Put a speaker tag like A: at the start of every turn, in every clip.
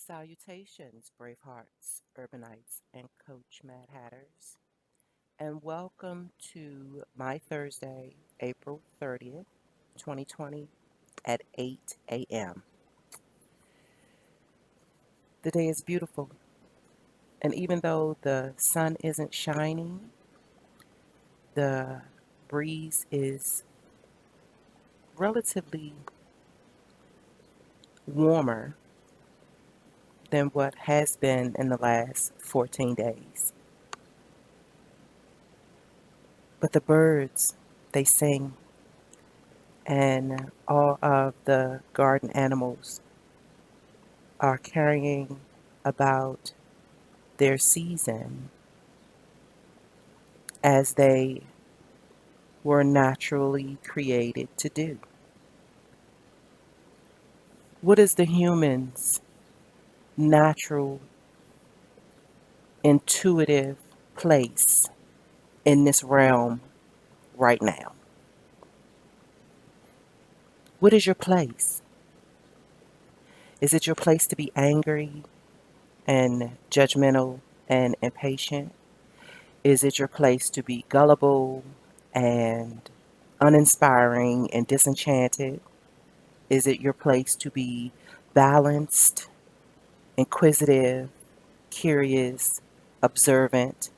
A: Salutations, Bravehearts, Urbanites, and Coach Mad Hatters, and welcome to my Thursday, April 30th, 2020 at 8 a.m. The day is beautiful, and even though the sun isn't shining, the breeze is relatively warmer than what has been in the last 14 days. But the birds, they sing, and all of the garden animals are carrying about their season as they were naturally created to do. What is the human's natural, intuitive place in this realm right now? What is your place? Is it your place to be angry and judgmental and impatient? Is it your place to be gullible and uninspiring and disenchanted? Is it your place to be balanced, inquisitive, curious, observant?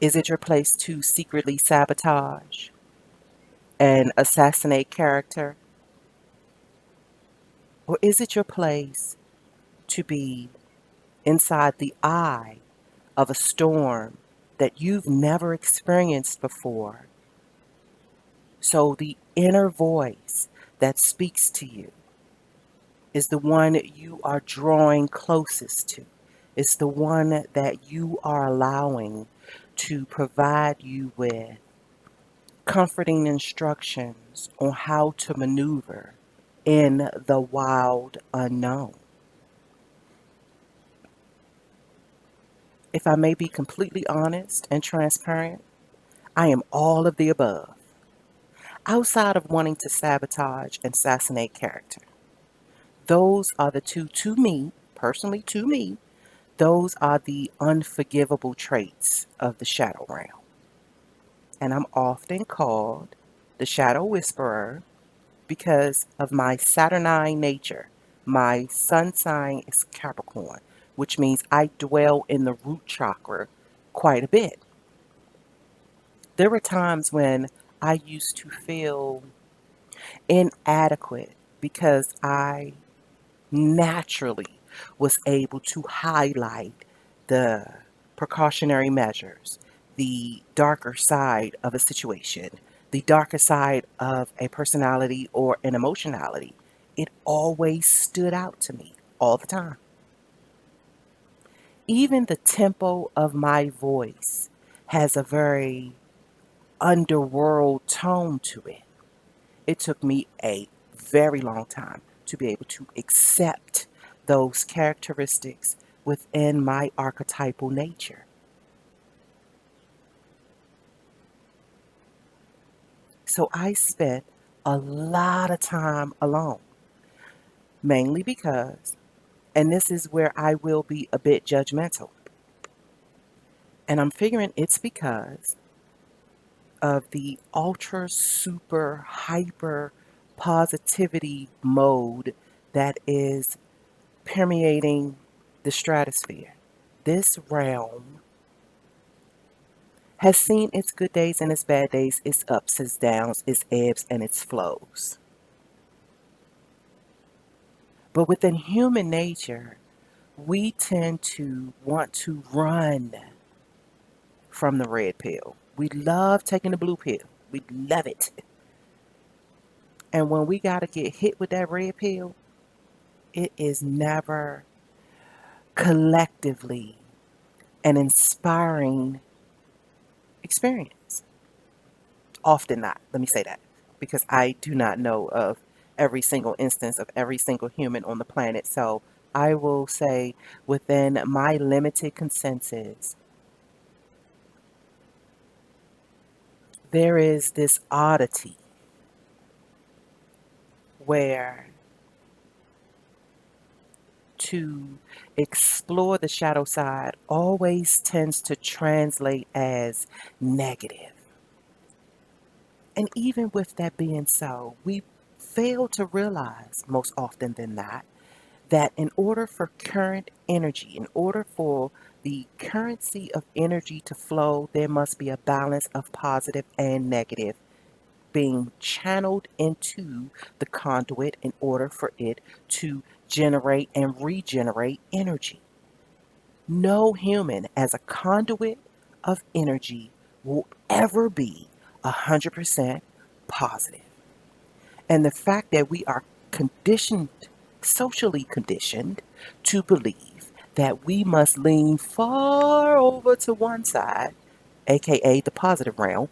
A: Is it your place to secretly sabotage and assassinate character? Or is it your place to be inside the eye of a storm that you've never experienced before? So the inner voice that speaks to you is the one you are drawing closest to. It's the one that you are allowing to provide you with comforting instructions on how to maneuver in the wild unknown. If I may be completely honest and transparent, I am all of the above. Outside of wanting to sabotage and assassinate character, those are the two, to me, personally to me, those are the unforgivable traits of the shadow realm. And I'm often called the shadow whisperer because of my Saturnine nature. My sun sign is Capricorn, which means I dwell in the root chakra quite a bit. There were times when I used to feel inadequate because I naturally was able to highlight the precautionary measures, the darker side of a situation, the darker side of a personality or an emotionality. It always stood out to me all the time. Even the tempo of my voice has a very underworld tone to it. It took me a very long time to be able to accept those characteristics within my archetypal nature. So I spent a lot of time alone, mainly because, and this is where I will be a bit judgmental, and I'm figuring it's because of the ultra super hyper positivity mode that is permeating the stratosphere. This realm has seen its good days and its bad days, its ups, its downs, its ebbs, and its flows. But within human nature, we tend to want to run from the red pill. We love taking the blue pill. We love it. And when we got to get hit with that red pill, it is never collectively an inspiring experience. Often not. Let me say that because I do not know of every single instance of every single human on the planet. So I will say within my limited consensus, there is this oddity where to explore the shadow side always tends to translate as negative. And even with that being so, we fail to realize most often than not that in order for current energy, in order for the currency of energy to flow, there must be a balance of positive and negative being channeled into the conduit in order for it to generate and regenerate energy. No human, as a conduit of energy, will ever be 100% positive. And the fact that we are conditioned, socially conditioned, to believe that we must lean far over to one side, aka the positive realm,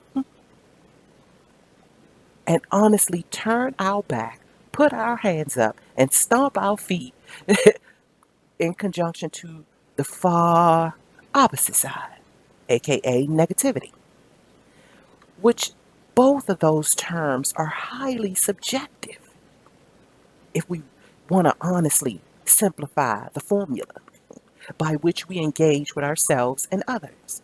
A: and honestly turn our back, put our hands up, and stomp our feet in conjunction to the far opposite side, aka negativity, which both of those terms are highly subjective if we want to honestly simplify the formula by which we engage with ourselves and others.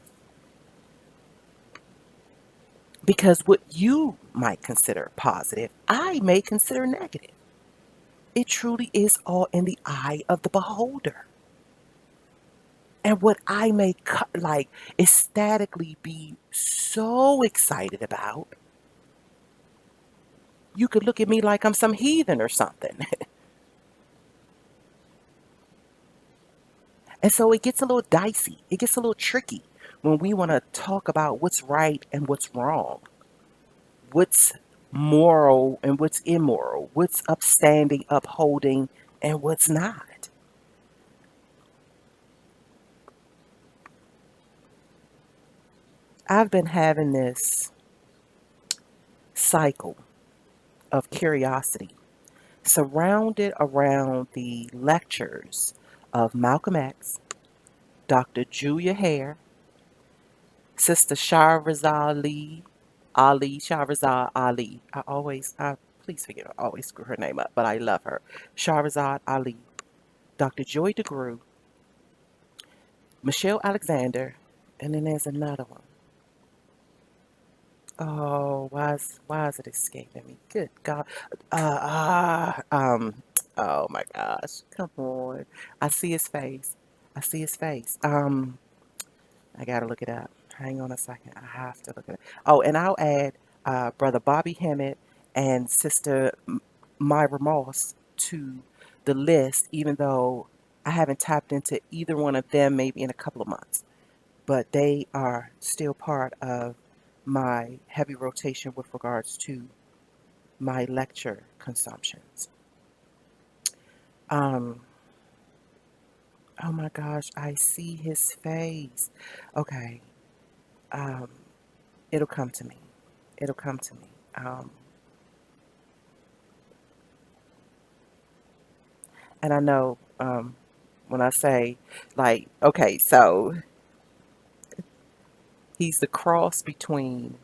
A: Because what you might consider positive, I may consider negative. It truly is all in the eye of the beholder. And what I may like ecstatically be so excited about, you could look at me like I'm some heathen or something. And so it gets a little dicey. It gets a little tricky when we want to talk about what's right and what's wrong, what's moral and what's immoral, what's upstanding, upholding, and what's not. I've been having this cycle of curiosity surrounded around the lectures of Malcolm X, Dr. Julia Hare, Sister Shahrazad Ali. Please forgive me, I always screw her name up, but I love her. Shahrazad Ali, Dr. Joy DeGruy, Michelle Alexander, and then there's another one. Oh, why is it escaping me? Good God. Oh my gosh. Come on. I see his face. I see his face. I gotta look it up. Hang on a second. I have to look it up. Oh, and I'll add Brother Bobby Hemmett and Sister Myra Moss to the list, even though I haven't tapped into either one of them maybe in a couple of months. But they are still part of my heavy rotation with regards to my lecture consumptions. Um, oh my gosh, I see his face. Okay, um, it'll come to me. It'll come to me. And I know when I say, like, okay, so he's the cross between,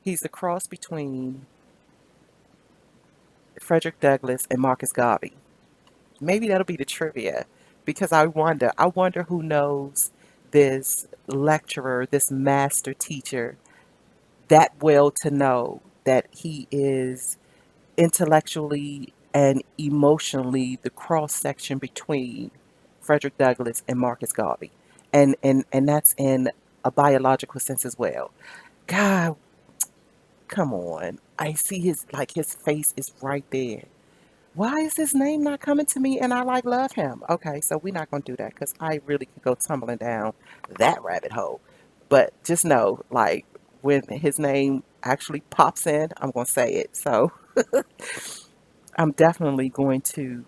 A: he's the cross between Frederick Douglass and Marcus Garvey. Maybe that'll be the trivia because I wonder who knows this lecturer, this master teacher that well to know that he is intellectually and emotionally the cross section between Frederick Douglass and Marcus Garvey. And that's in a biological sense as well. God, come on. I see his face is right there. Why is his name not coming to me and I like love him? Okay, so we're not gonna do that because I really could go tumbling down that rabbit hole. But just know, like, when his name actually pops in, I'm gonna say it. So I'm definitely going to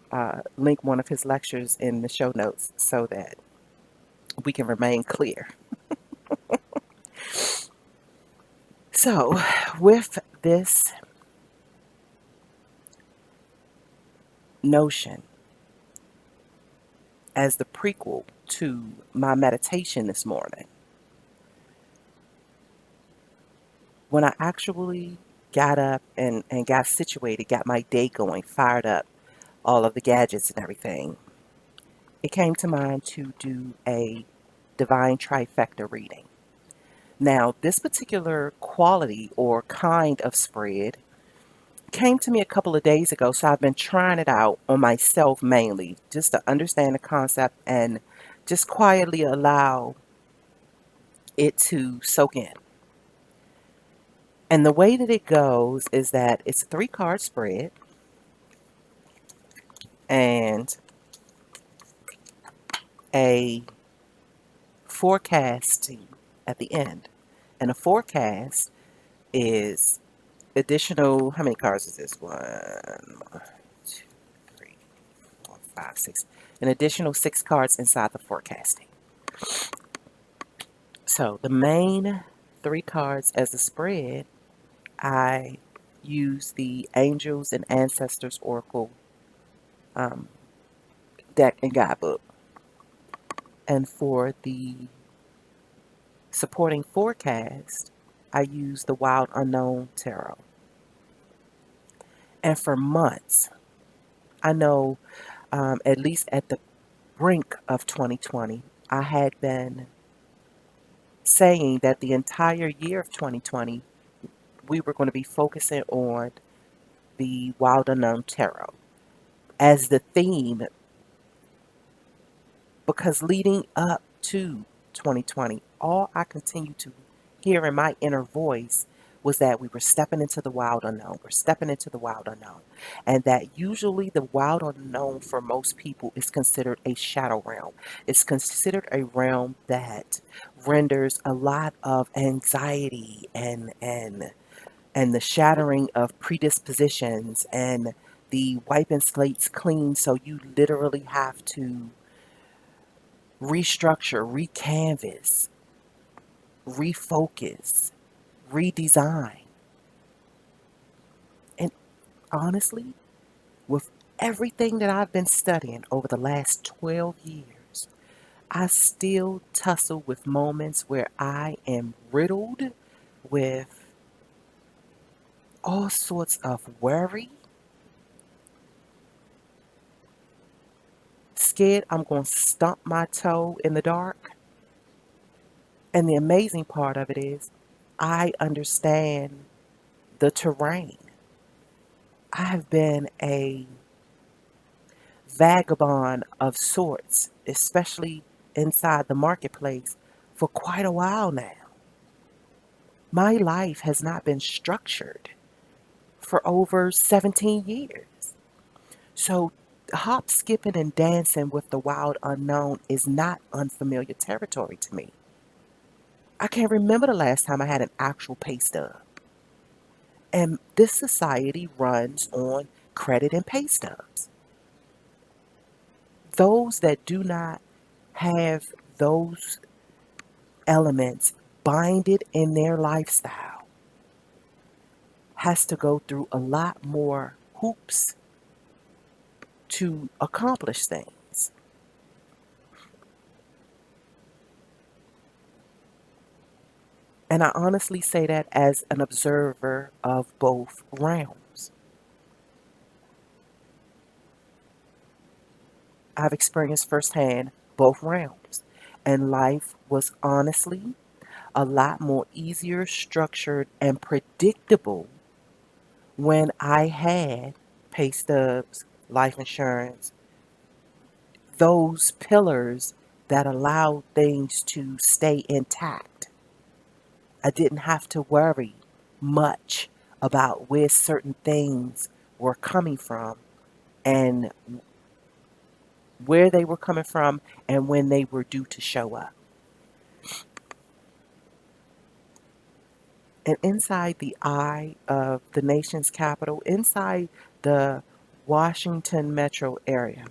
A: link one of his lectures in the show notes so that we can remain clear. So, with this notion as the prequel to my meditation this morning, When I actually got up and got situated, got my day going, fired up, all of the gadgets and everything, it came to mind to do a divine trifecta reading. Now, this particular quality or kind of spread came to me a couple of days ago, so I've been trying it out on myself mainly, just to understand the concept and just quietly allow it to soak in. And the way that it goes is that it's a 3 card spread and a forecasting at the end. And a forecast is additional, how many cards is this? 2, 3, 4, 5, 6. An additional 6 cards inside the forecasting. So the main 3 cards as the spread, I use the Angels and Ancestors Oracle um, deck and guidebook. And for the supporting forecast, I use the Wild Unknown Tarot. And for months, I know at least at the brink of 2020, I had been saying that the entire year of 2020, we were going to be focusing on the Wild Unknown Tarot as the theme, because leading up to 2020, all I continued to hear in my inner voice was that we were stepping into the wild unknown. We're stepping into the wild unknown. And that usually the wild unknown for most people is considered a shadow realm. It's considered a realm that renders a lot of anxiety and the shattering of predispositions and the wiping slates clean. So you literally have to restructure, recanvas, refocus, redesign. And honestly, with everything that I've been studying over the last 12 years, I still tussle with moments where I am riddled with all sorts of worry, scared I'm going to stump my toe in the dark. And the amazing part of it is, I understand the terrain. I have been a vagabond of sorts, especially inside the marketplace, for quite a while now. My life has not been structured for over 17 years. So, hop, skipping, and dancing with the wild unknown is not unfamiliar territory to me. I can't remember the last time I had an actual pay stub. And this society runs on credit and pay stubs. Those that do not have those elements binded in their lifestyle has to go through a lot more hoops to accomplish things. And I honestly say that as an observer of both realms. I've experienced firsthand both realms. And life was honestly a lot more easier, structured, and predictable when I had pay stubs, life insurance, those pillars that allowed things to stay intact. I didn't have to worry much about where certain things were coming from and where they were coming from and when they were due to show up. And inside the eye of the nation's capital, inside the Washington metro area,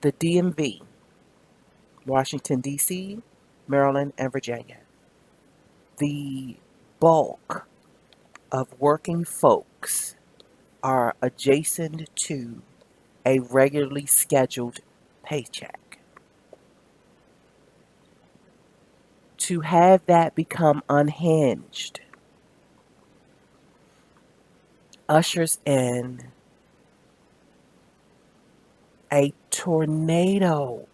A: the DMV, Washington, D.C., Maryland, and Virginia, the bulk of working folks are adjacent to a regularly scheduled paycheck. To have that become unhinged ushers in a tornado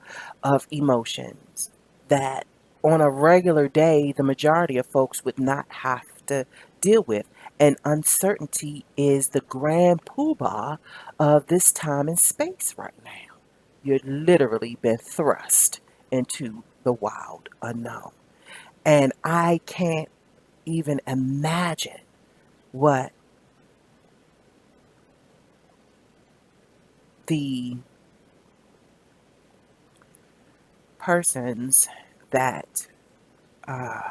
A: of emotions that on a regular day, the majority of folks would not have to deal with. And uncertainty is the grand poobah of this time and space right now. You're literally been thrust into the wild unknown. And I can't even imagine what the persons that uh,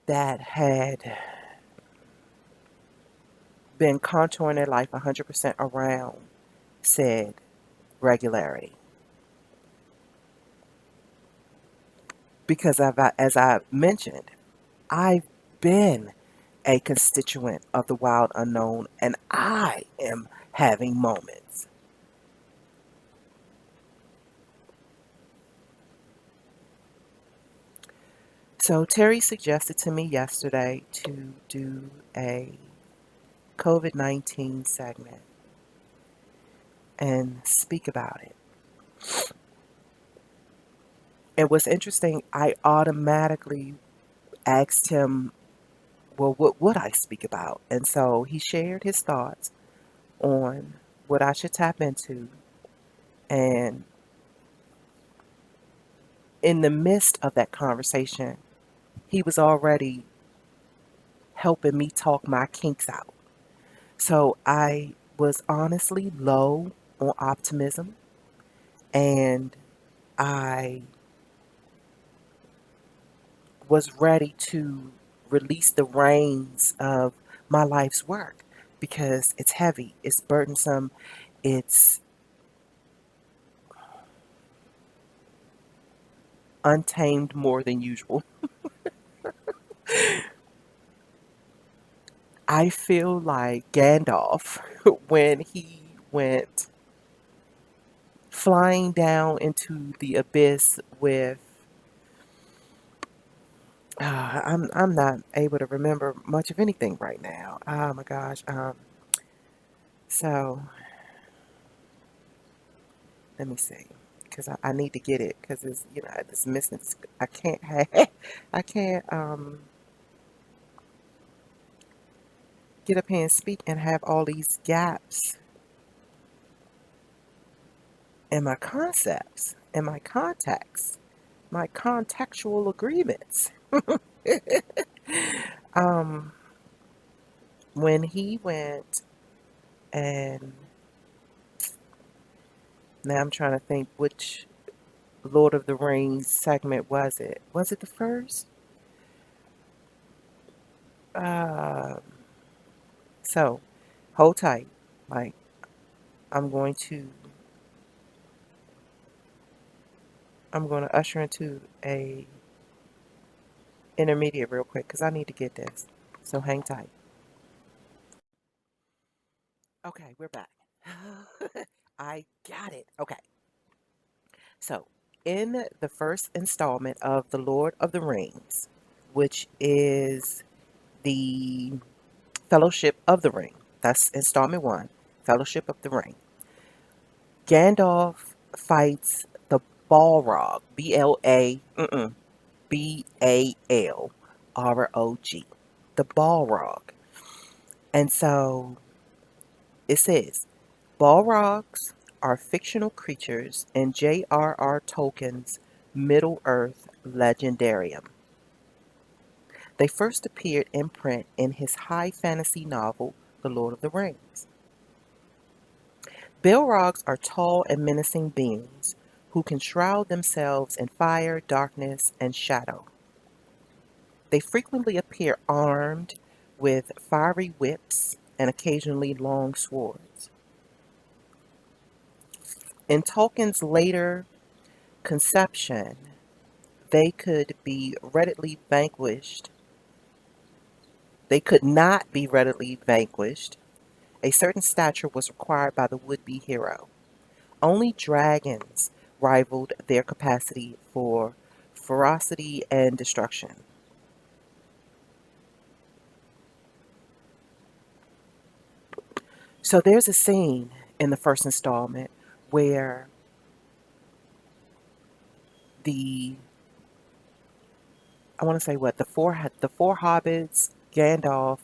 A: that had been contouring their life 100% around said regularity. Because as I mentioned, I've been a constituent of the wild unknown, and I am having moments. So Terry suggested to me yesterday to do a COVID-19 segment and speak about it. And what's interesting, I automatically asked him, well, what would I speak about? And so he shared his thoughts on what I should tap into. And in the midst of that conversation, he was already helping me talk my kinks out. So I was honestly low on optimism, and I was ready to release the reins of my life's work because it's heavy, it's burdensome, it's untamed more than usual. I feel like Gandalf when he went flying down into the abyss with I'm not able to remember much of anything right now. Oh my gosh. So let me see, because I need to get it because it's it's missing. I can't have I can't get up here and speak and have all these gaps in my concepts, in my context, my contextual agreements. um, when he went and now I'm trying to think which Lord of the Rings segment was it? Was it the first? Um, so hold tight. Like I'm going to I'm going to usher into a intermediate real quick because I need to get this. So hang tight. Okay, we're back. I got it. Okay. So, in the first installment of The Lord of the Rings, which is the Fellowship of the Ring, that's installment one, Fellowship of the Ring, Gandalf fights the Balrog, Balrog, the Balrog. And so it says, Balrogs are fictional creatures in J.R.R. Tolkien's Middle Earth legendarium. They first appeared in print in his high fantasy novel, The Lord of the Rings. Balrogs are tall and menacing beings who can shroud themselves in fire, darkness, and shadow. They frequently appear armed with fiery whips and occasionally long swords. In Tolkien's later conception, they could be readily vanquished. They could not be readily vanquished. A certain stature was required by the would-be hero. Only dragons rivaled their capacity for ferocity and destruction. So there's a scene in the first installment where the I want to say what the four hobbits, Gandalf,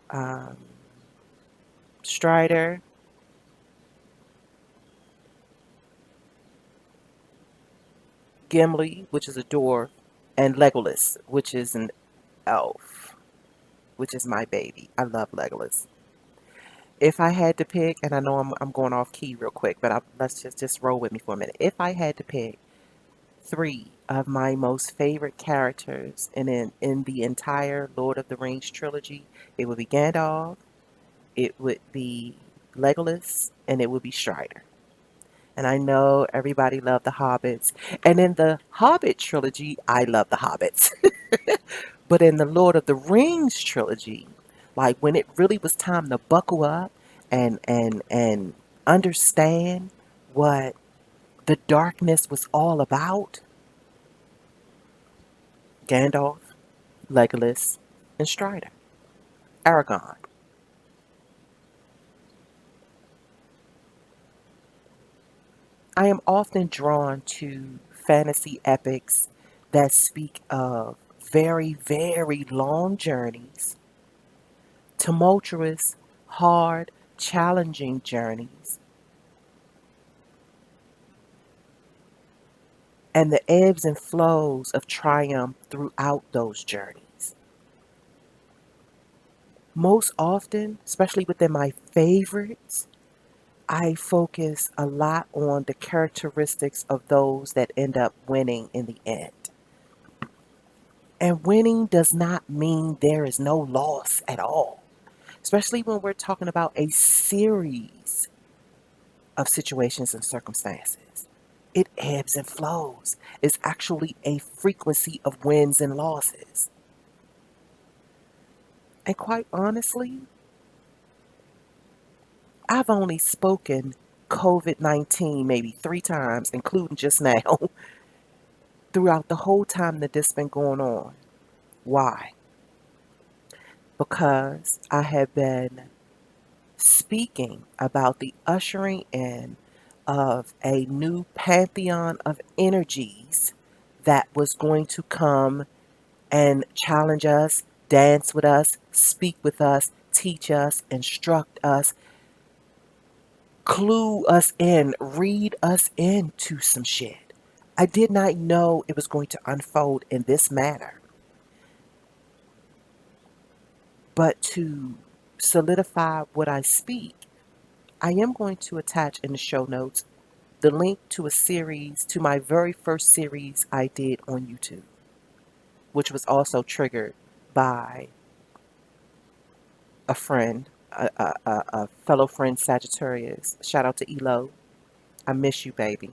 A: um, Strider, Gimli, which is a dwarf, and Legolas, which is an elf, which is my baby. I love Legolas. If I had to pick, and I know I'm going off key real quick, but let's just roll with me for a minute. If I had to pick three of my most favorite characters in the entire Lord of the Rings trilogy, it would be Gandalf, it would be Legolas, and it would be Strider. And I know everybody loved the Hobbits. And in the Hobbit trilogy, I love the Hobbits. But in the Lord of the Rings trilogy, like when it really was time to buckle up and understand what the darkness was all about, Gandalf, Legolas, and Strider, Aragorn. I am often drawn to fantasy epics that speak of very, very long journeys, tumultuous, hard, challenging journeys, and the ebbs and flows of triumph throughout those journeys. Most often, especially within my favorites, I focus a lot on the characteristics of those that end up winning in the end. And winning does not mean there is no loss at all, especially when we're talking about a series of situations and circumstances. It ebbs and flows. It's actually a frequency of wins and losses. And quite honestly, I've only spoken COVID-19 maybe 3 times, including just now, throughout the whole time that this been going on. Why? Because I have been speaking about the ushering in of a new pantheon of energies that was going to come and challenge us, dance with us, speak with us, teach us, instruct us, clue us in, read us into some shit. I did not know it was going to unfold in this manner, but to solidify what I speak, I am going to attach in the show notes the link to a series, to my very first series I did on YouTube, which was also triggered by a friend, a fellow friend Sagittarius. Shout out to Elo. I miss you, baby.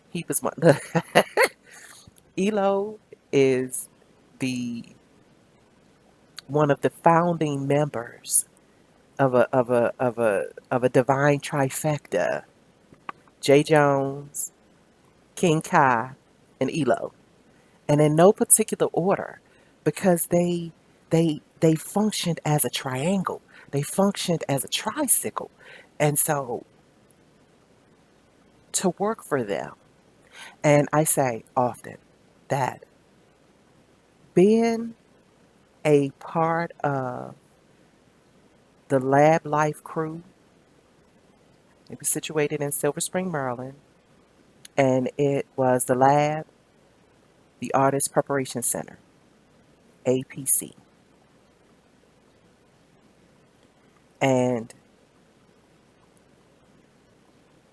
A: He was one. Elo is the one of the founding members of a divine trifecta. Jay Jones, King Kai, and Elo, and in no particular order, because they functioned as a triangle. They functioned as a tricycle, and so to work for them. And I say often that being a part of the Lab Life crew, it was situated in Silver Spring, Maryland, and it was the Lab, the Artist Preparation Center, APC. And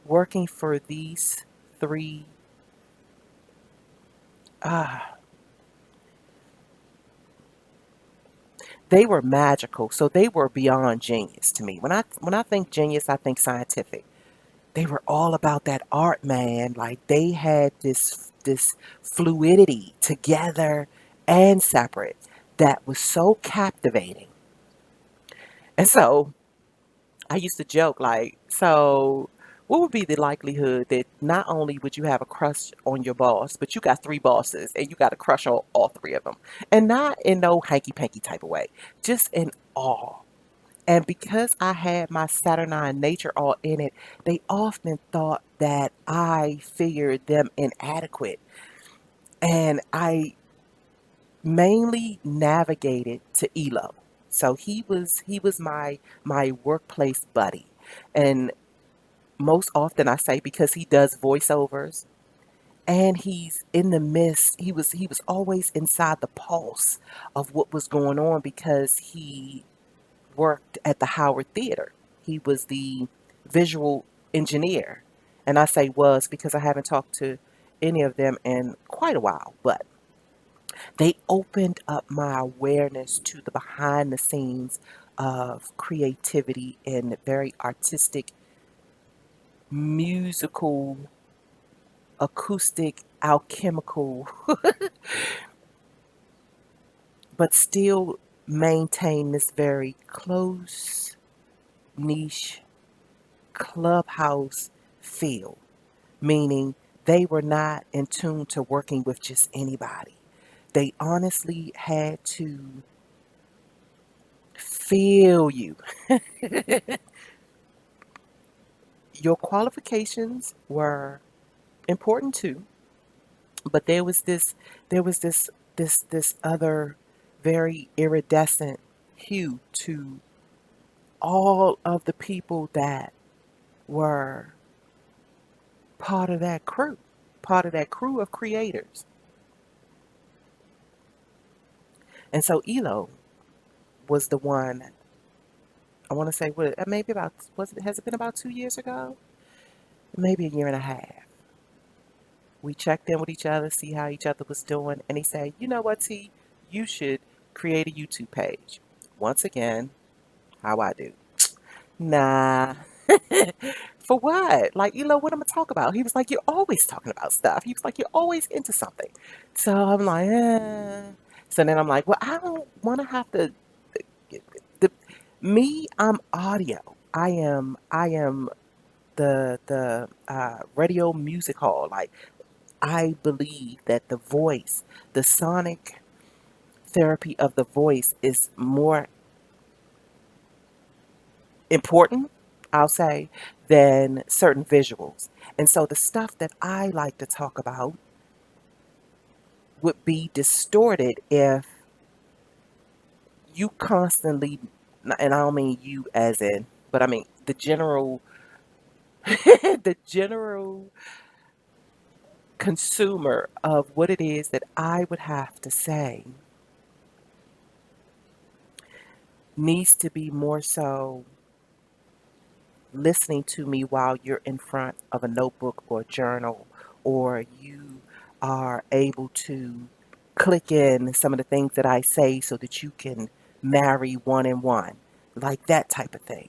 A: working for these three, ah, they were magical. So they were beyond genius to me. When I think genius, I think scientific. They were all about that art, man. Like they had this fluidity together and separate that was so captivating. And so I used to joke like, so what would be the likelihood that not only would you have a crush on your boss, but you got three bosses and you got a crush on all three of them, and not in no hanky panky type of way, just in awe. And because I had my Saturnine nature all in it, they often thought that I figured them inadequate. And I mainly navigated to Elo. So he was my workplace buddy. And most often I say because he does voiceovers and he's in the midst, he was always inside the pulse of what was going on because he worked at the Howard Theater. He was the visual engineer. And I say was because I haven't talked to any of them in quite a while, but they opened up my awareness to the behind the scenes of creativity and very artistic, musical, acoustic, alchemical, but still maintain this very close, niche clubhouse feel, meaning they were not in tune to working with just anybody. They honestly had to feel you. Your qualifications were important too, but there was this other very iridescent hue to all of the people that were part of that crew, part of that crew of creators. And so Elo was the one, I want to say, what, maybe about, has it been about 2 years ago? Maybe a year and a half. We checked in with each other, see how each other was doing, and he said, you know what, T, you should create a YouTube page. Once again, how I do. Nah. For what? Like, what am I talk about? He was like, you're always talking about stuff. He was like, you're always into something. So I'm like, eh. So then I'm like, well, I don't want to have to. The, me, I'm audio. I am the radio music hall. Like, I believe that the voice, the sonic therapy of the voice, is more important, I'll say, than certain visuals. And so the stuff that I like to talk about would be distorted if you constantly, and I don't mean you as in, but I mean the general, the general consumer of what it is that I would have to say needs to be more so listening to me while you're in front of a notebook or journal, or you are able to click in some of the things that I say so that you can marry one and one, like that type of thing.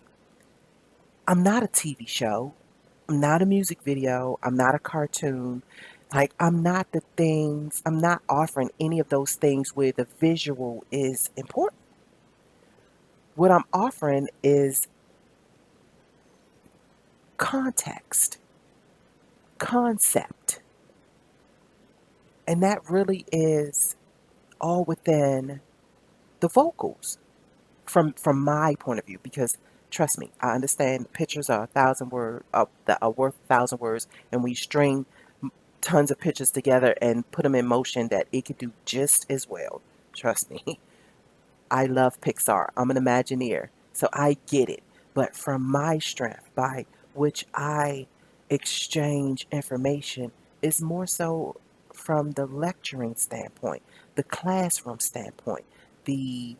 A: I'm not a TV show. I'm not a music video. I'm not a cartoon. Like, I'm not the things, I'm not offering any of those things where the visual is important. What I'm offering is context, concept. And that really is all within the vocals from my point of view, because trust me, I understand pictures are a thousand word that are worth a thousand words, and we string tons of pictures together and put them in motion that it could do just as well. Trust me. I love Pixar. I'm an Imagineer, so I get it. But from my strength, by which I exchange information, is more so from the lecturing standpoint, the classroom standpoint, the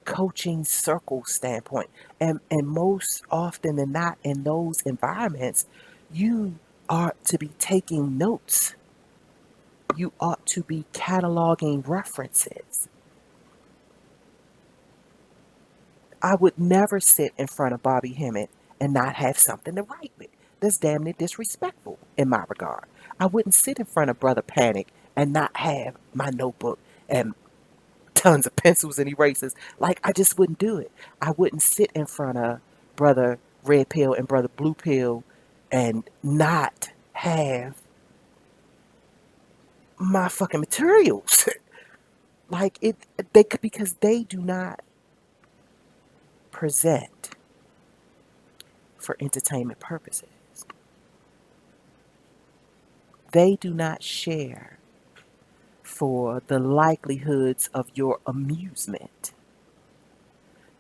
A: coaching circle standpoint. And most often than not, in those environments, you are to be taking notes. You ought to be cataloging references. I would never sit in front of Bobby Hemmett and not have something to write with. That's damn near disrespectful in my regard. I wouldn't sit in front of Brother Panic and not have my notebook and tons of pencils and erasers. Like, I just wouldn't do it. I wouldn't sit in front of Brother Red Pill and Brother Blue Pill and not have my fucking materials. Like, it, they could, because they do not present for entertainment purposes. They do not share for the likelihoods of your amusement.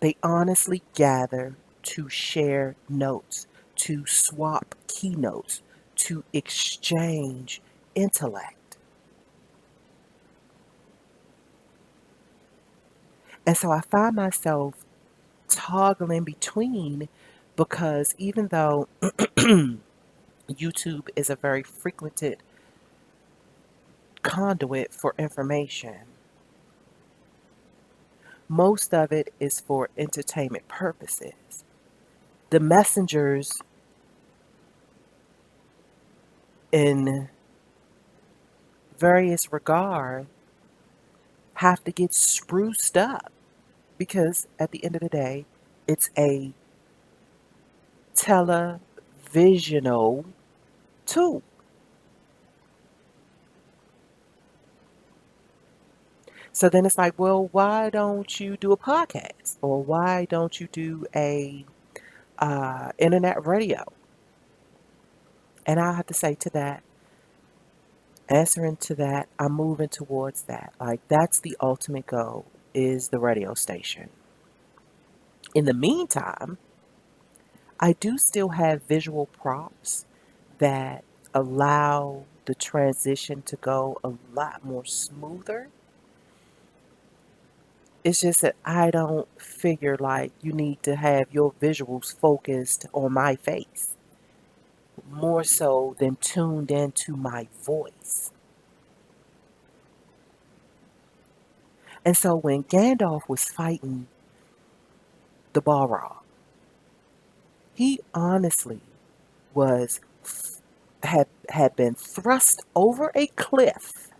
A: They honestly gather to share notes, to swap keynotes, to exchange intellect. And so I find myself toggling between, because even though YouTube is a very frequented conduit for information, most of it is for entertainment purposes. The messengers in various regard have to get spruced up, because at the end of the day, it's a televisional tool. So then it's like, well, why don't you do a podcast, or why don't you do a internet radio? And I have to say to that, answering to that, I'm moving towards that. Like, that's the ultimate goal, is the radio station. In the meantime, I do still have visual prompts that allow the transition to go a lot more smoother. It's just that I don't figure like you need to have your visuals focused on my face more so than tuned into my voice. And so when Gandalf was fighting the Balrog, he honestly was had been thrust over a cliff,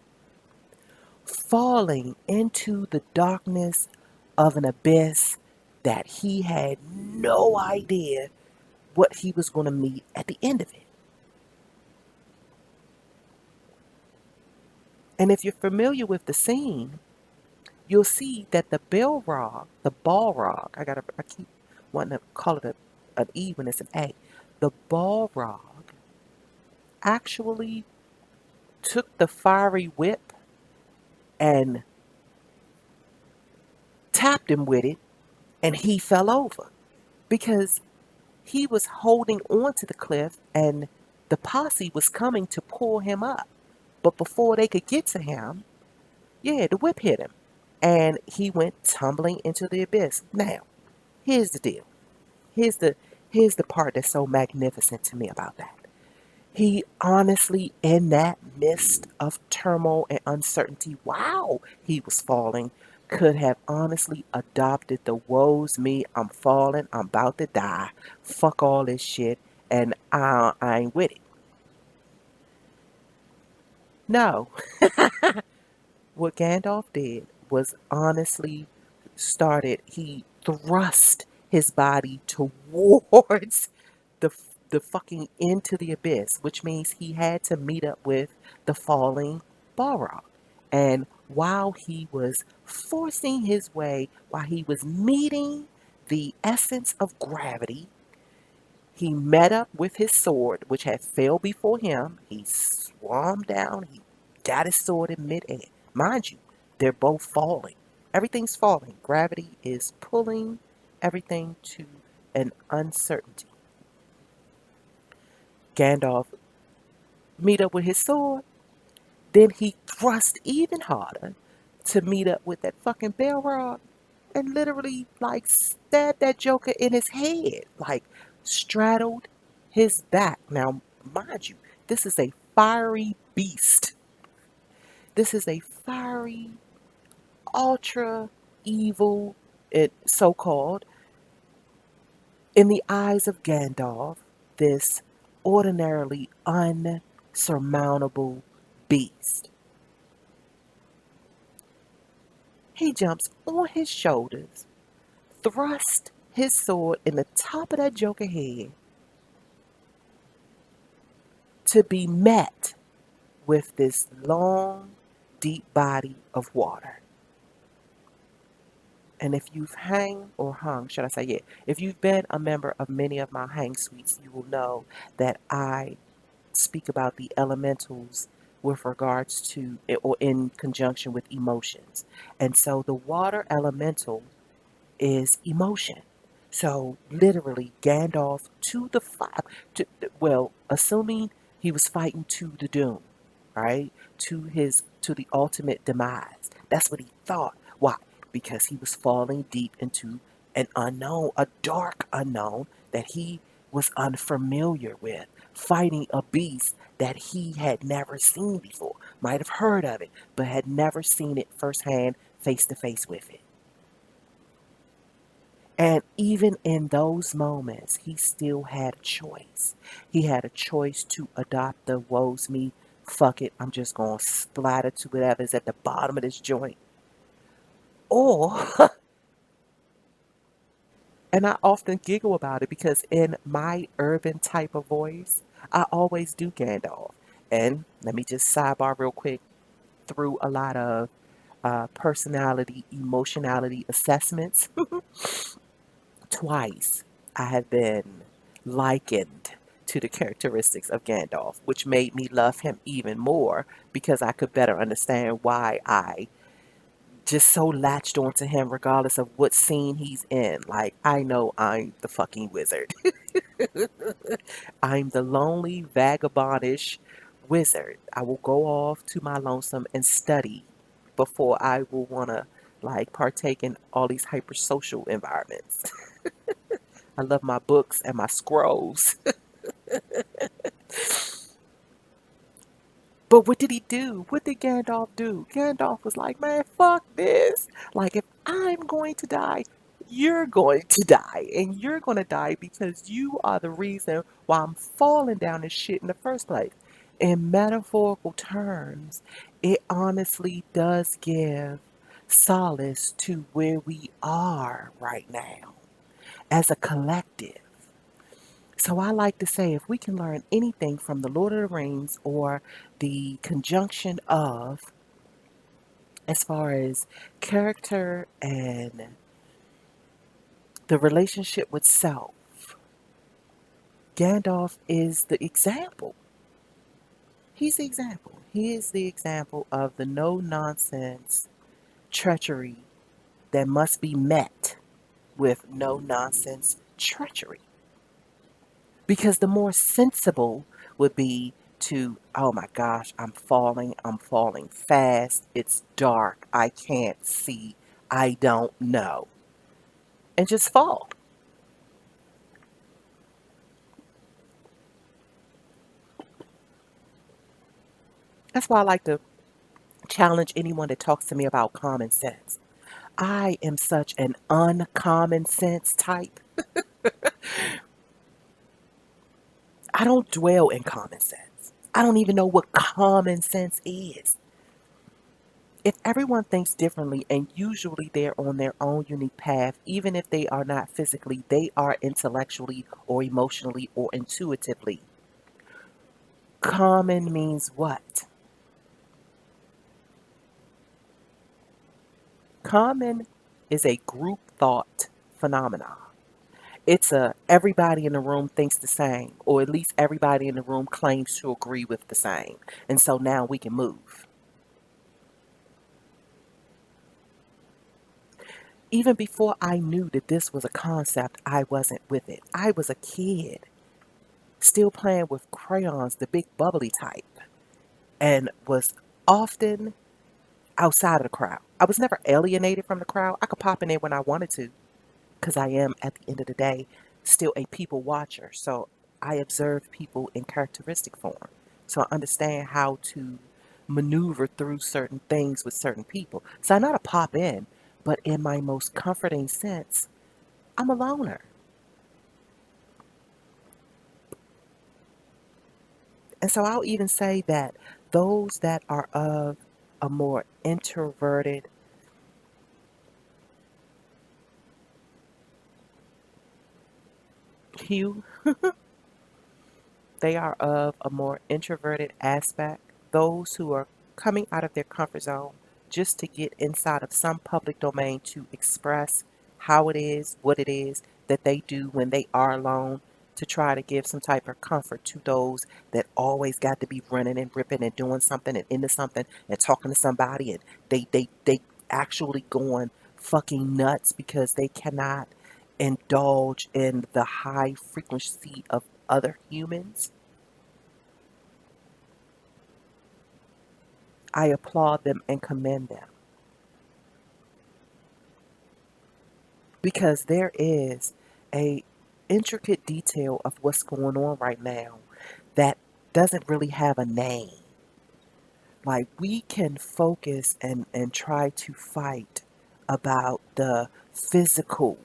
A: falling into the darkness of an abyss that he had no idea what he was going to meet at the end of it. And if you're familiar with the scene, you'll see that the Balrog, I keep wanting to call it an E when it's an A. The Balrog actually took the fiery whip and tapped him with it, and he fell over because he was holding on to the cliff and the posse was coming to pull him up. But before they could get to him, yeah, the whip hit him and he went tumbling into the abyss. Now, here's the deal. Here's the here's the part that's so magnificent to me about that. He honestly, in that mist of turmoil and uncertainty, while he was falling, could have honestly adopted the woes me, I'm falling, I'm about to die, fuck all this shit, and I ain't with it. No. What Gandalf did was honestly he thrust his body towards the the fucking into the abyss, which means he had to meet up with the falling Balrog. And while he was forcing his way, while he was meeting the essence of gravity, he met up with his sword, which had fell before him. He swam down, he got his sword in midair. Mind you, they're both falling. Everything's falling. Gravity is pulling everything to an uncertainty. Gandalf meet up with his sword, then he thrust even harder to meet up with that fucking Balrog and literally like stabbed that Joker in his head, like straddled his back. Now, mind you, this is a fiery beast. This is a fiery, ultra evil, it so called, in the eyes of Gandalf, this ordinarily unsurmountable beast. He jumps on his shoulders, thrust his sword in the top of that Joker head, to be met with this long, deep body of water. And if you've hang or hung, should I say, yeah, if you've been a member of many of my hang suites, you will know that I speak about the elementals with regards to or in conjunction with emotions. And so the water elemental is emotion. So literally, Gandalf to the five. Well, assuming he was fighting to the doom, right? To the ultimate demise. That's what he thought. Why? Because he was falling deep into an unknown, a dark unknown that he was unfamiliar with, fighting a beast that he had never seen before. Might have heard of it, but had never seen it firsthand, face to face with it. And even in those moments, he still had a choice. He had a choice to adopt the woes me, fuck it, I'm just going to splatter to whatever's at the bottom of this joint. Or, and I often giggle about it because in my urban type of voice, I always do Gandalf. And let me just sidebar real quick through a lot of personality, emotionality assessments. Twice I have been likened to the characteristics of Gandalf, which made me love him even more because I could better understand why I just so latched onto him regardless of what scene he's in. Like, I know I'm the fucking wizard. I'm the lonely, vagabondish wizard. I will go off to my lonesome and study before I will want to like partake in all these hypersocial environments. I love my books and my scrolls. But what did he do? What did Gandalf do? Gandalf was like, man, fuck this. Like, if I'm going to die, you're going to die. And you're going to die because you are the reason why I'm falling down this shit in the first place. In metaphorical terms, it honestly does give solace to where we are right now as a collective. So I like to say if we can learn anything from the Lord of the Rings or the conjunction of, as far as character and the relationship with self, Gandalf is the example. He's the example. He is the example of the no nonsense treachery that must be met with no nonsense treachery. Because the more sensible would be to, oh my gosh, I'm falling fast, it's dark, I can't see, I don't know, and just fall. That's why I like to challenge anyone that talks to me about common sense. I am such an uncommon sense type. I don't dwell in common sense. I don't even know what common sense is. If everyone thinks differently, and usually they're on their own unique path, even if they are not physically, they are intellectually or emotionally or intuitively. Common means what? Common is a group thought phenomenon. It's a everybody in the room thinks the same, or at least everybody in the room claims to agree with the same. And so now we can move. Even before I knew that this was a concept, I wasn't with it. I was a kid still playing with crayons, the big bubbly type, and was often outside of the crowd. I was never alienated from the crowd. I could pop in there when I wanted to because I am, at the end of the day, still a people watcher. So I observe people in characteristic form. So I understand how to maneuver through certain things with certain people. So I know how to pop in, but in my most comforting sense, I'm a loner. And so I'll even say that those that are of a more introverted hue, they are of a more introverted aspect, those who are coming out of their comfort zone, just to get inside of some public domain to express how it is, what it is that they do when they are alone, to try to give some type of comfort to those that always got to be running and ripping and doing something and into something and talking to somebody, and they actually going fucking nuts because they cannot indulge in the high frequency of other humans. I applaud them and commend them, because there is a intricate detail of what's going on right now that doesn't really have a name. Like, we can focus and try to fight about the physical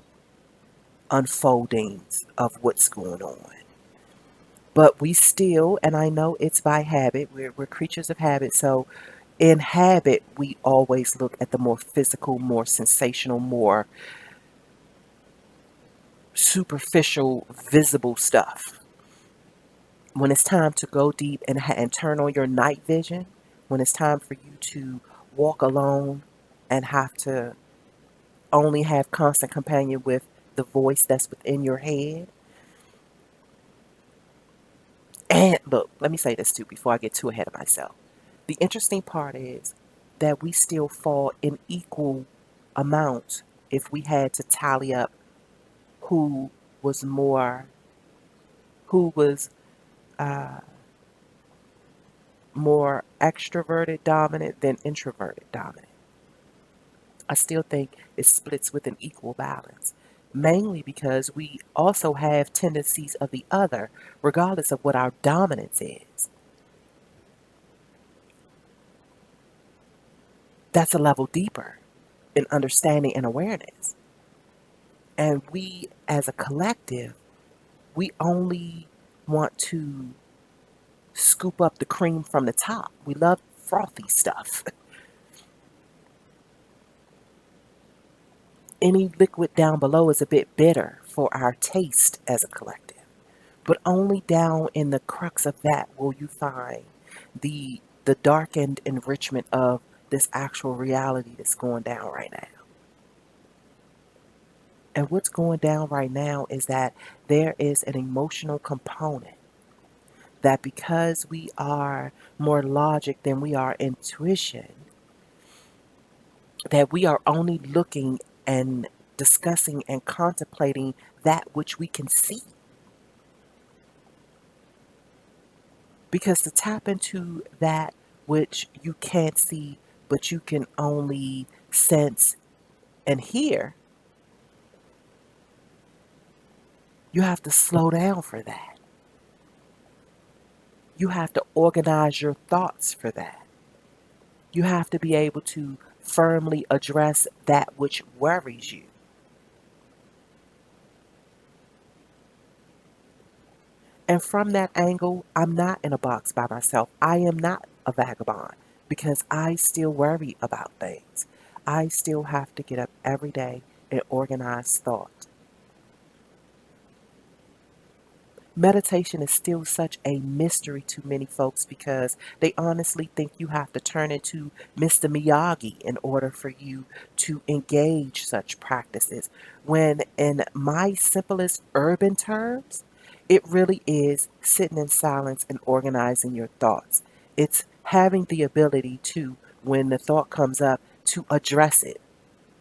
A: unfoldings of what's going on. But we still, and I know it's by habit, we're creatures of habit. So in habit, we always look at the more physical, more sensational, more superficial, visible stuff. When it's time to go deep and turn on your night vision, when it's time for you to walk alone and have to only have constant companion with the voice that's within your head. And look, let me say this too before I get too ahead of myself. The interesting part is that we still fall in equal amounts if we had to tally up who was more, who was uh, more extroverted dominant than introverted dominant. I still think it splits with an equal balance, mainly because we also have tendencies of the other, regardless of what our dominance is. That's a level deeper in understanding and awareness. And we, as a collective, we only want to scoop up the cream from the top. We love frothy stuff. Any liquid down below is a bit bitter for our taste as a collective. But only down in the crux of that will you find the darkened enrichment of this actual reality that's going down right now. And what's going down right now is that there is an emotional component that, because we are more logic than we are intuition, that we are only looking and discussing and contemplating that which we can see. Because to tap into that which you can't see, but you can only sense and hear, you have to slow down for that. You have to organize your thoughts for that. You have to be able to firmly address that which worries you. And from that angle, I'm not in a box by myself. I am not a vagabond, because I still worry about things. I still have to get up every day and organize thought. Meditation is still such a mystery to many folks, because they honestly think you have to turn into Mr. Miyagi in order for you to engage such practices. When, in my simplest urban terms, it really is sitting in silence and organizing your thoughts. It's having the ability to, when the thought comes up, to address it,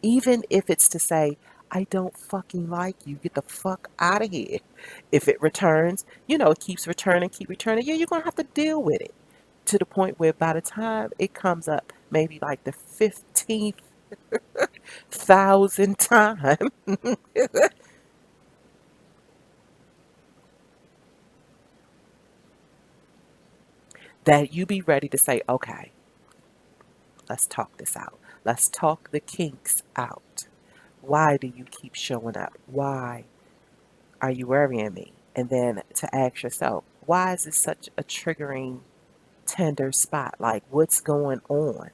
A: even if it's to say, I don't fucking like you, get the fuck out of here. If it returns, it keeps returning, keep returning. Yeah, you're going to have to deal with it, to the point where by the time it comes up, maybe like the 15th thousand time, that you be ready to say, okay, let's talk this out. Let's talk the kinks out. Why do you keep showing up? Why are you worrying me? And then to ask yourself, why is this such a triggering, tender spot? Like, what's going on?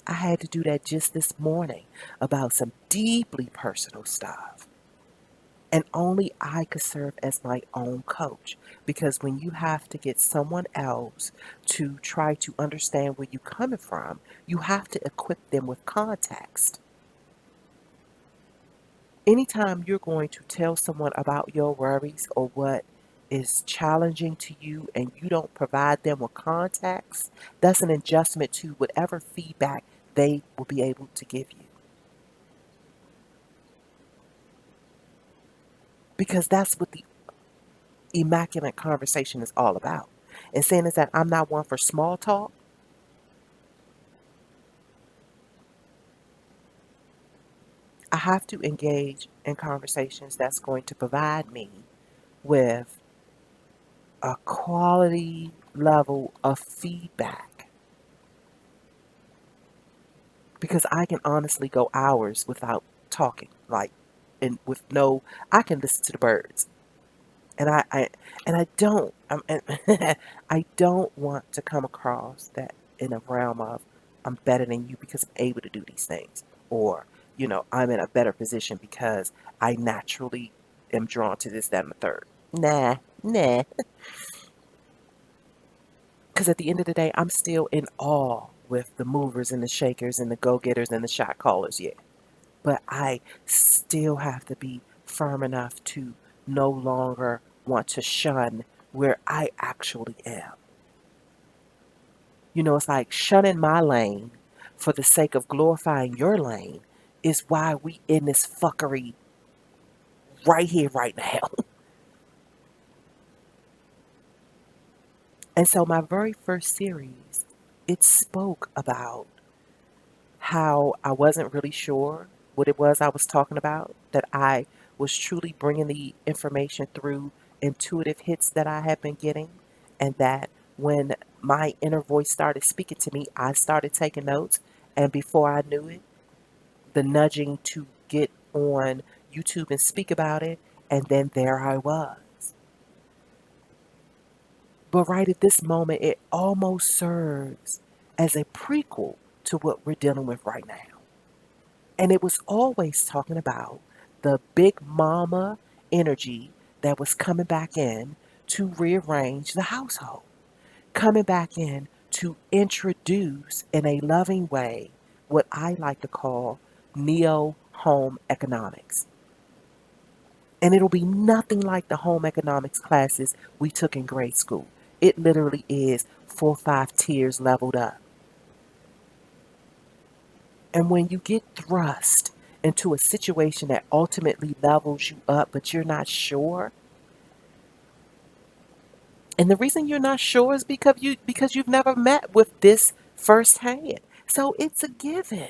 A: I had to do that just this morning about some deeply personal stuff. And only I could serve as my own coach. Because when you have to get someone else to try to understand where you're coming from, you have to equip them with context. Anytime you're going to tell someone about your worries or what is challenging to you and you don't provide them with context, that's an adjustment to whatever feedback they will be able to give you. Because that's what the immaculate conversation is all about. And saying is that I'm not one for small talk. I have to engage in conversations that's going to provide me with a quality level of feedback, because I can honestly go hours without talking, like, and with no, I can listen to the birds, and I don't, and I don't want to come across that in a realm of I'm better than you because I'm able to do these things, or I'm in a better position because I naturally am drawn to this, that, and the third. Nah, nah, because at the end of the day, I'm still in awe with the movers and the shakers and the go getters and the shot callers. Yeah, but I still have to be firm enough to no longer want to shun where I actually am. It's like shunning my lane for the sake of glorifying your lane is why we in this fuckery right here, right now. And so my very first series, it spoke about how I wasn't really sure what it was I was talking about, that I was truly bringing the information through intuitive hits that I had been getting, and that when my inner voice started speaking to me, I started taking notes, and before I knew it, the nudging to get on YouTube and speak about it, and then there I was. But right at this moment, it almost serves as a prequel to what we're dealing with right now. And it was always talking about the big mama energy that was coming back in to rearrange the household, coming back in to introduce in a loving way what I like to call neo home economics. And it'll be nothing like the home economics classes we took in grade school. It literally is 4 or 5 tiers leveled up. And when you get thrust into a situation that ultimately levels you up, but you're not sure, and the reason you're not sure is because you've never met with this firsthand. So it's a given.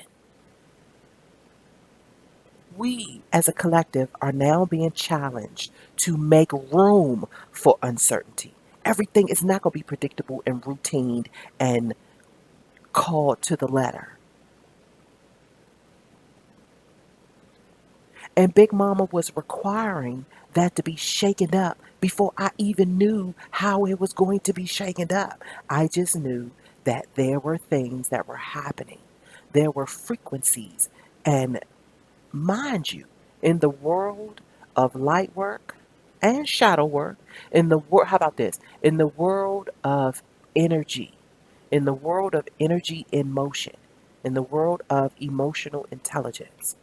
A: We as a collective are now being challenged to make room for uncertainty. Everything is not going to be predictable and routine and called to the letter. And Big Mama was requiring that to be shaken up before I even knew how it was going to be shaken up. I just knew that there were things that were happening. There were frequencies. And mind you, in the world of light work and shadow work, in the world, how about this? In the world of energy, in the world of energy in motion, in the world of emotional intelligence,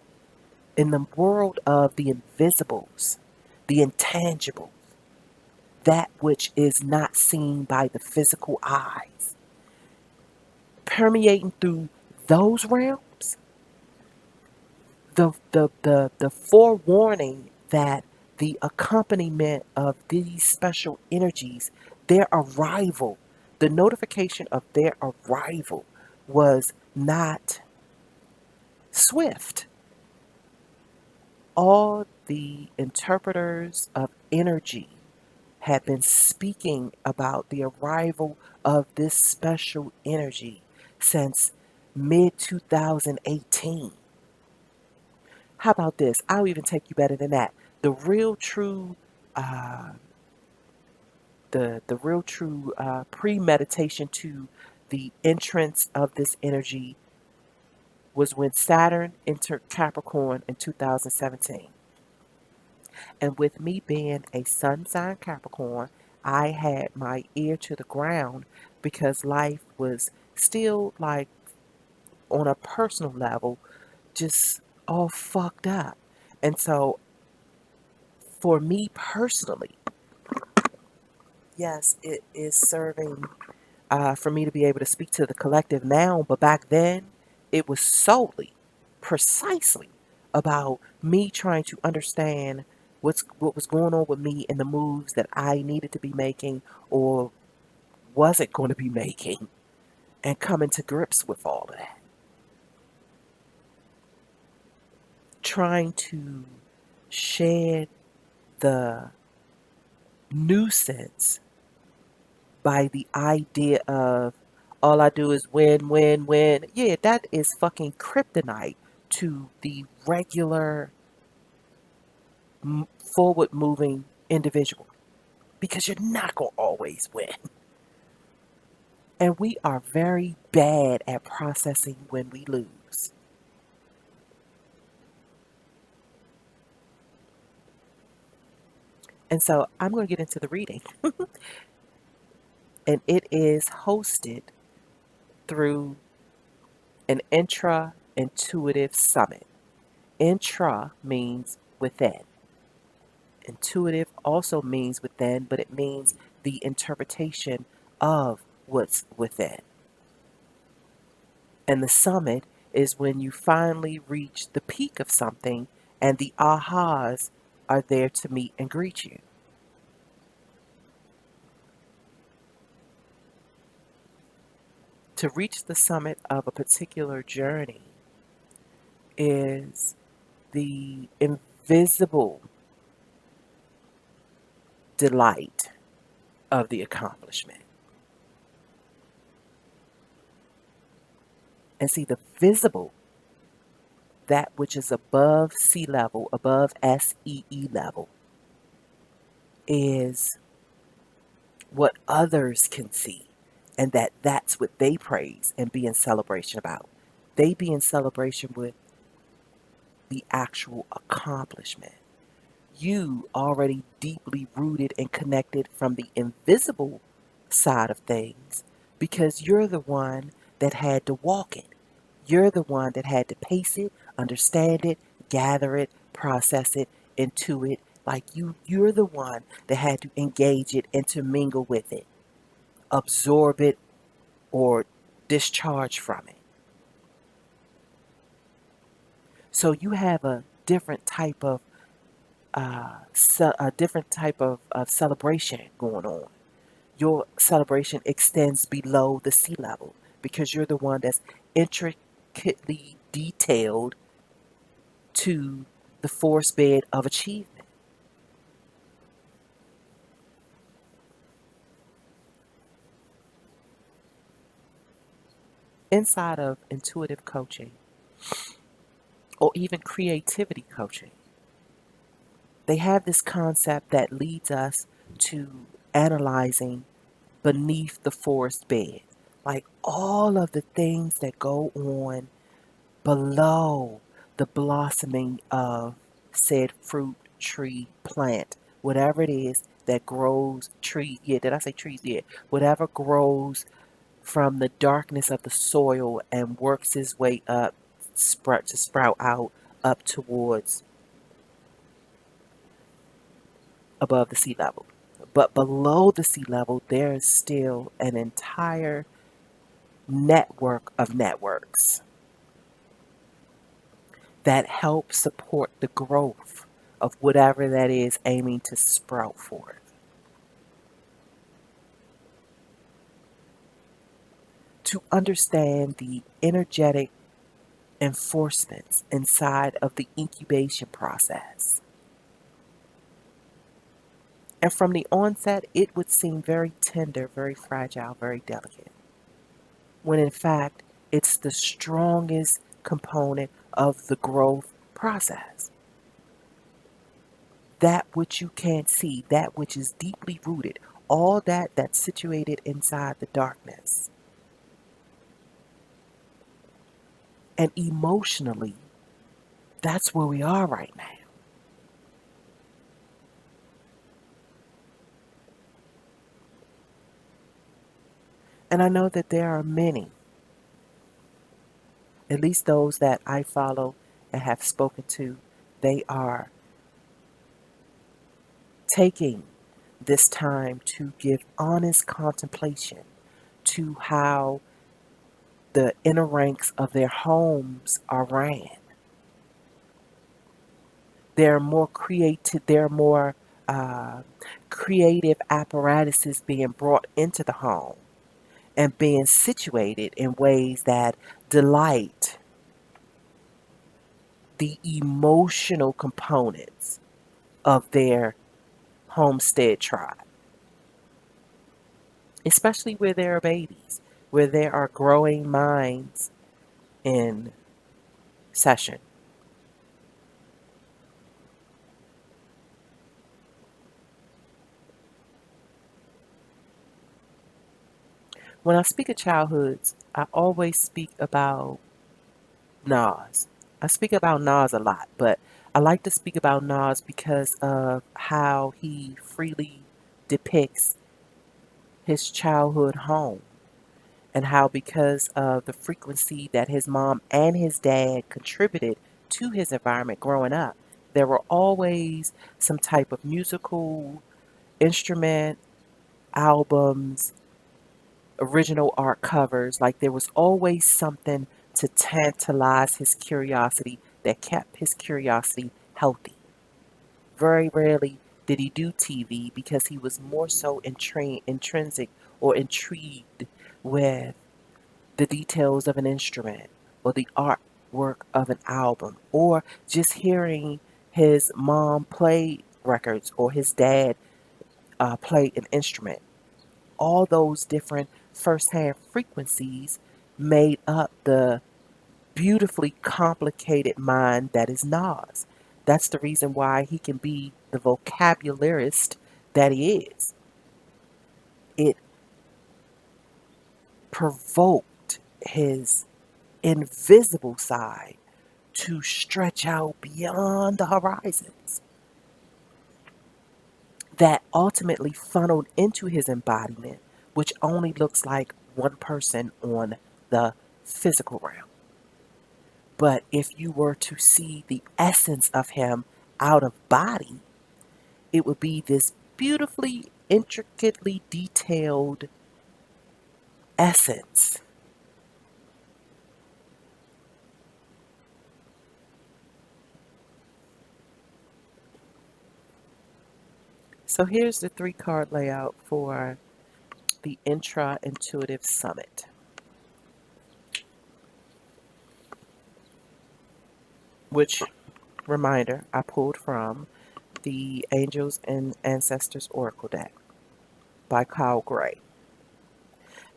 A: in the world of the invisibles, the intangible, that which is not seen by the physical eyes, permeating through those realms, the forewarning that the accompaniment of these special energies, their arrival, the notification of their arrival was not swift. All the interpreters of energy had been speaking about the arrival of this special energy since mid 2018. How about this? I'll even take you better than that. The real true, uh, the real true premeditation to the entrance of this energy was when Saturn entered Capricorn in 2017. And with me being a sun sign Capricorn, I had my ear to the ground because life was still like on a personal level, just all fucked up. And so for me personally, yes, it is serving for me to be able to speak to the collective now, but back then it was solely, precisely about me trying to understand what was going on with me and the moves that I needed to be making or wasn't going to be making, and coming to grips with all of that. Trying to shed the nuisance by the idea of all I do is win, win, win. Yeah, that is fucking kryptonite to the regular forward moving individual because you're not going to always win. And we are very bad at processing when we lose. And so I'm going to get into the reading. And it is hosted through an intra intuitive summit. Intra means within. Intuitive also means within, but it means the interpretation of what's within. And the summit is when you finally reach the peak of something and the ahas are there to meet and greet you. To reach the summit of a particular journey is the invisible delight of the accomplishment. And see, the visible, that which is above sea level, above SEE level, is what others can see. And that's what they praise and be in celebration about. They be in celebration with the actual accomplishment. You already deeply rooted and connected from the invisible side of things because you're the one that had to walk it. You're the one that had to pace it, understand it, gather it, process it, intuit it. Like you're the one that had to engage it, intermingle with it, absorb it, or discharge from it. So you have a different type of a different type of celebration going on. Your celebration extends below the sea level because you're the one that's intricately detailed to the force bed of achievement. Inside of intuitive coaching or even creativity coaching, they have this concept that leads us to analyzing beneath the forest bed, like all of the things that go on below the blossoming of said fruit, tree, plant, whatever it is that grows, tree, yeah, did I say trees? Yeah, whatever grows from the darkness of the soil and works its way up, sprout out up towards above the sea level. But below the sea level, there is still an entire network of networks that help support the growth of whatever that is aiming to sprout forth. To understand the energetic enforcements inside of the incubation process. And from the onset, it would seem very tender, very fragile, very delicate, when in fact, it's the strongest component of the growth process. That which you can't see, that which is deeply rooted, all that's situated inside the darkness. And emotionally, that's where we are right now. And I know that there are many, at least those that I follow and have spoken to, they are taking this time to give honest contemplation to how the inner ranks of their homes are ran. There are more creative, there are more uh, creative apparatuses being brought into the home and being situated in ways that delight the emotional components of their homestead tribe, especially where there are babies, where there are growing minds in session. When I speak of childhoods, I always speak about Nas. I speak about Nas a lot, but I like to speak about Nas because of how he freely depicts his childhood home and how, because of the frequency that his mom and his dad contributed to his environment growing up, there were always some type of musical instrument, albums, original art covers. Like there was always something to tantalize his curiosity that kept his curiosity healthy. Very rarely did he do TV because he was more so intrinsic or intrigued with the details of an instrument or the artwork of an album or just hearing his mom play records or his dad play an instrument. All those different firsthand frequencies made up the beautifully complicated mind that is Nas. That's the reason why he can be the vocabularist that he is. It provoked his invisible side to stretch out beyond the horizons that ultimately funneled into his embodiment, which only looks like one person on the physical realm. But if you were to see the essence of him out of body, it would be this beautifully, intricately detailed essence. So here's the three card layout for the Intra Intuitive Summit, which, reminder, I pulled from the Angels and Ancestors Oracle deck by Kyle Gray.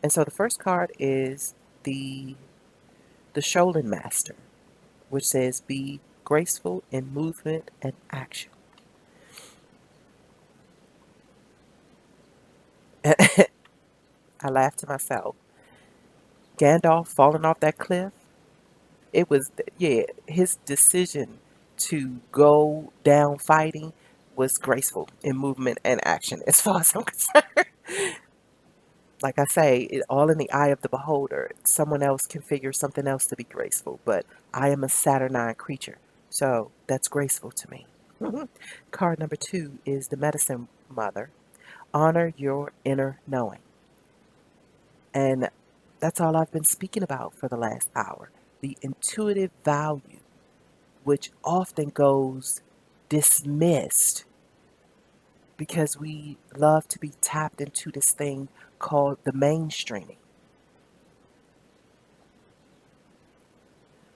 A: And so the first card is the Sholin Master, which says be graceful in movement and action. I laughed to myself. Gandalf falling off that cliff, it was, yeah, his decision to go down fighting was graceful in movement and action as far as I'm concerned. Like I say, it all in the eye of the beholder. Someone else can figure something else to be graceful, but I am a Saturnine creature, so that's graceful to me. Card number two is the Medicine Mother. Honor your inner knowing. And that's all I've been speaking about for the last hour. The intuitive value, which often goes dismissed because we love to be tapped into this thing called the mainstreaming.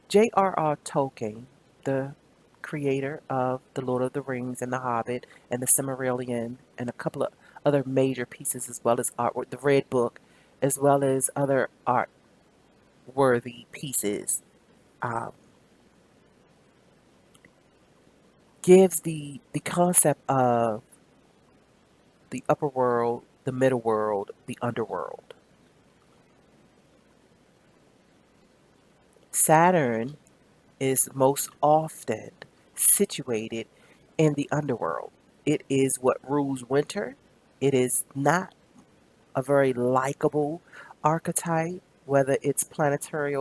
A: J.R.R. Tolkien, the creator of The Lord of the Rings and The Hobbit and The Silmarillion and a couple of other major pieces as well as artwork, the Red Book, as well as other art worthy pieces, um, gives the concept of the upper world, the middle world, the underworld. Saturn is most often situated in the underworld. It is what rules winter. It is not a very likable archetype, whether it's planetary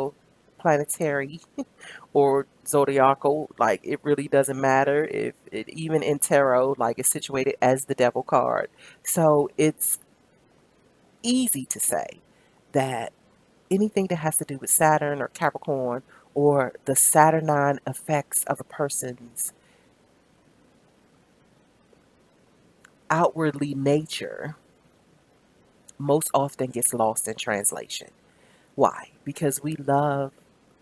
A: or zodiacal, like it really doesn't matter if it even in tarot, like it's situated as the devil card. So it's easy to say that anything that has to do with Saturn or Capricorn or the Saturnine effects of a person's outwardly nature most often gets lost in translation. Why? Because we love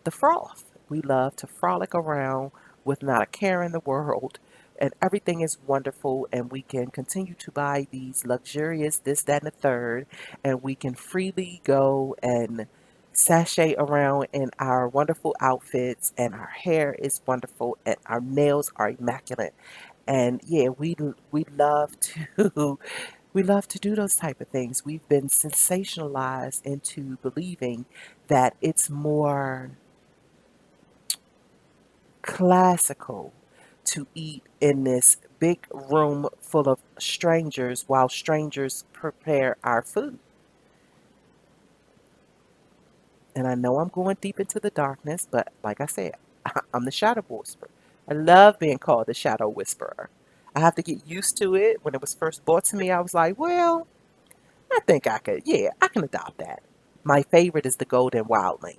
A: the froth. We love to frolic around with not a care in the world, and everything is wonderful, and we can continue to buy these luxurious this, that, and the third, and we can freely go and sashay around in our wonderful outfits, and our hair is wonderful, and our nails are immaculate. And yeah, we love to we love to do those type of things. We've been sensationalized into believing that it's more classical to eat in this big room full of strangers while strangers prepare our food. And I know I'm going deep into the darkness, but like I said, I'm the shadow whisperer. I love being called the shadow whisperer. I have to get used to it. When it was first brought to me, I was like, well, I think I could, yeah, I can adopt that. My favorite is the golden wildling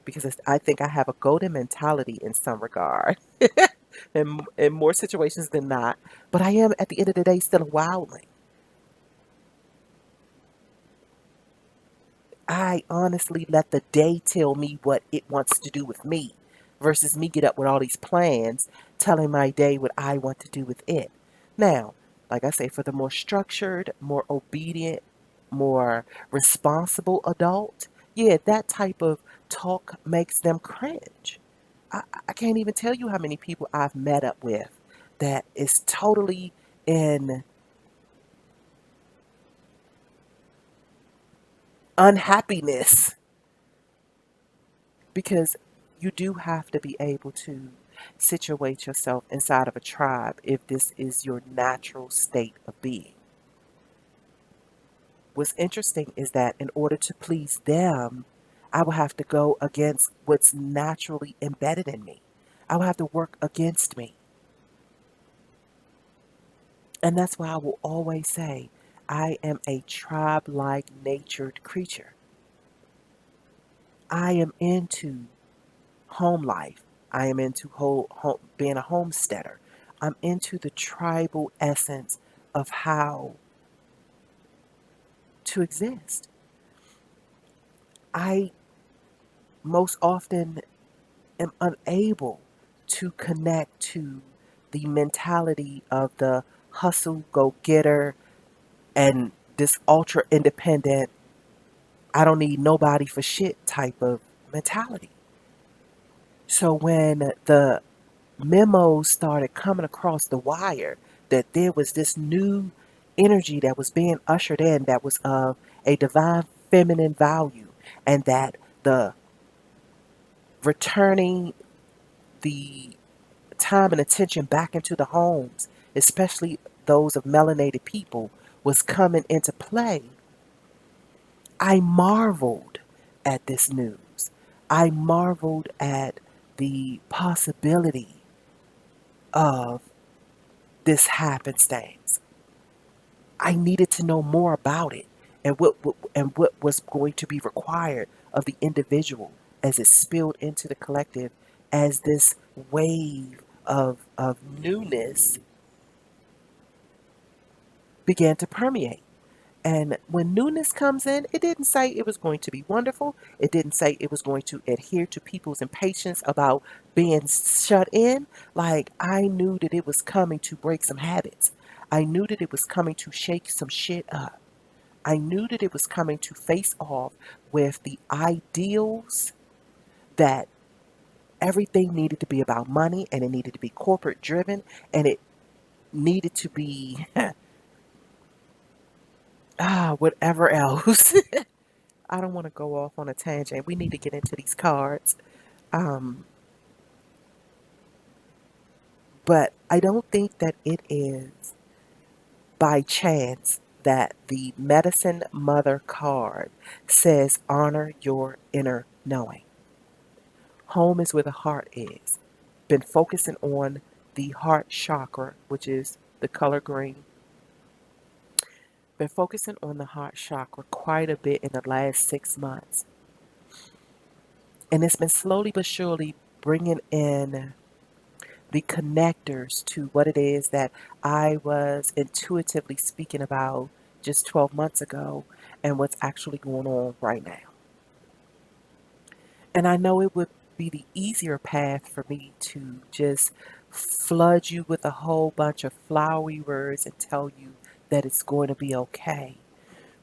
A: because I think I have a golden mentality in some regard, in more situations than not. But I am, at the end of the day, still a wildling. I honestly let the day tell me what it wants to do with me versus me get up with all these plans telling my day what I want to do with it. Now, like I say, for the more structured, more obedient, more responsible adult, yeah, that type of talk makes them cringe. I can't even tell you how many people I've met up with that is totally in unhappiness because you do have to be able to situate yourself inside of a tribe if this is your natural state of being. What's interesting is that in order to please them, I will have to go against what's naturally embedded in me. I will have to work against me. And that's why I will always say I am a tribe like natured creature. I am into home life. I am into being a homesteader. I'm into the tribal essence of how to exist. I most often am unable to connect to the mentality of the hustle, go getter, and this ultra independent, I don't need nobody for shit type of mentality. So when the memos started coming across the wire that there was this new energy that was being ushered in that was of a divine feminine value, and that the returning the time and attention back into the homes, especially those of melanated people, was coming into play, I marveled at this news. I marveled at the possibility of this happenstance. I needed to know more about it and what was going to be required of the individual as it spilled into the collective as this wave of newness began to permeate. And when newness comes in, it didn't say it was going to be wonderful. It didn't say it was going to adhere to people's impatience about being shut in. Like, I knew that it was coming to break some habits. I knew that it was coming to shake some shit up. I knew that it was coming to face off with the ideals that everything needed to be about money, and it needed to be corporate driven, and it needed to be whatever else. I don't want to go off on a tangent. We need to get into these cards. Um, but I don't think that it is by chance that the Medicine Mother card says honor your inner knowing. Home is where the heart is. Been focusing on the heart chakra, which is the color green. Been focusing on the heart chakra quite a bit in the last 6 months. And it's been slowly but surely bringing in the connectors to what it is that I was intuitively speaking about just 12 months ago and what's actually going on right now. And I know it would be the easier path for me to just flood you with a whole bunch of flowery words and tell you that it's going to be okay.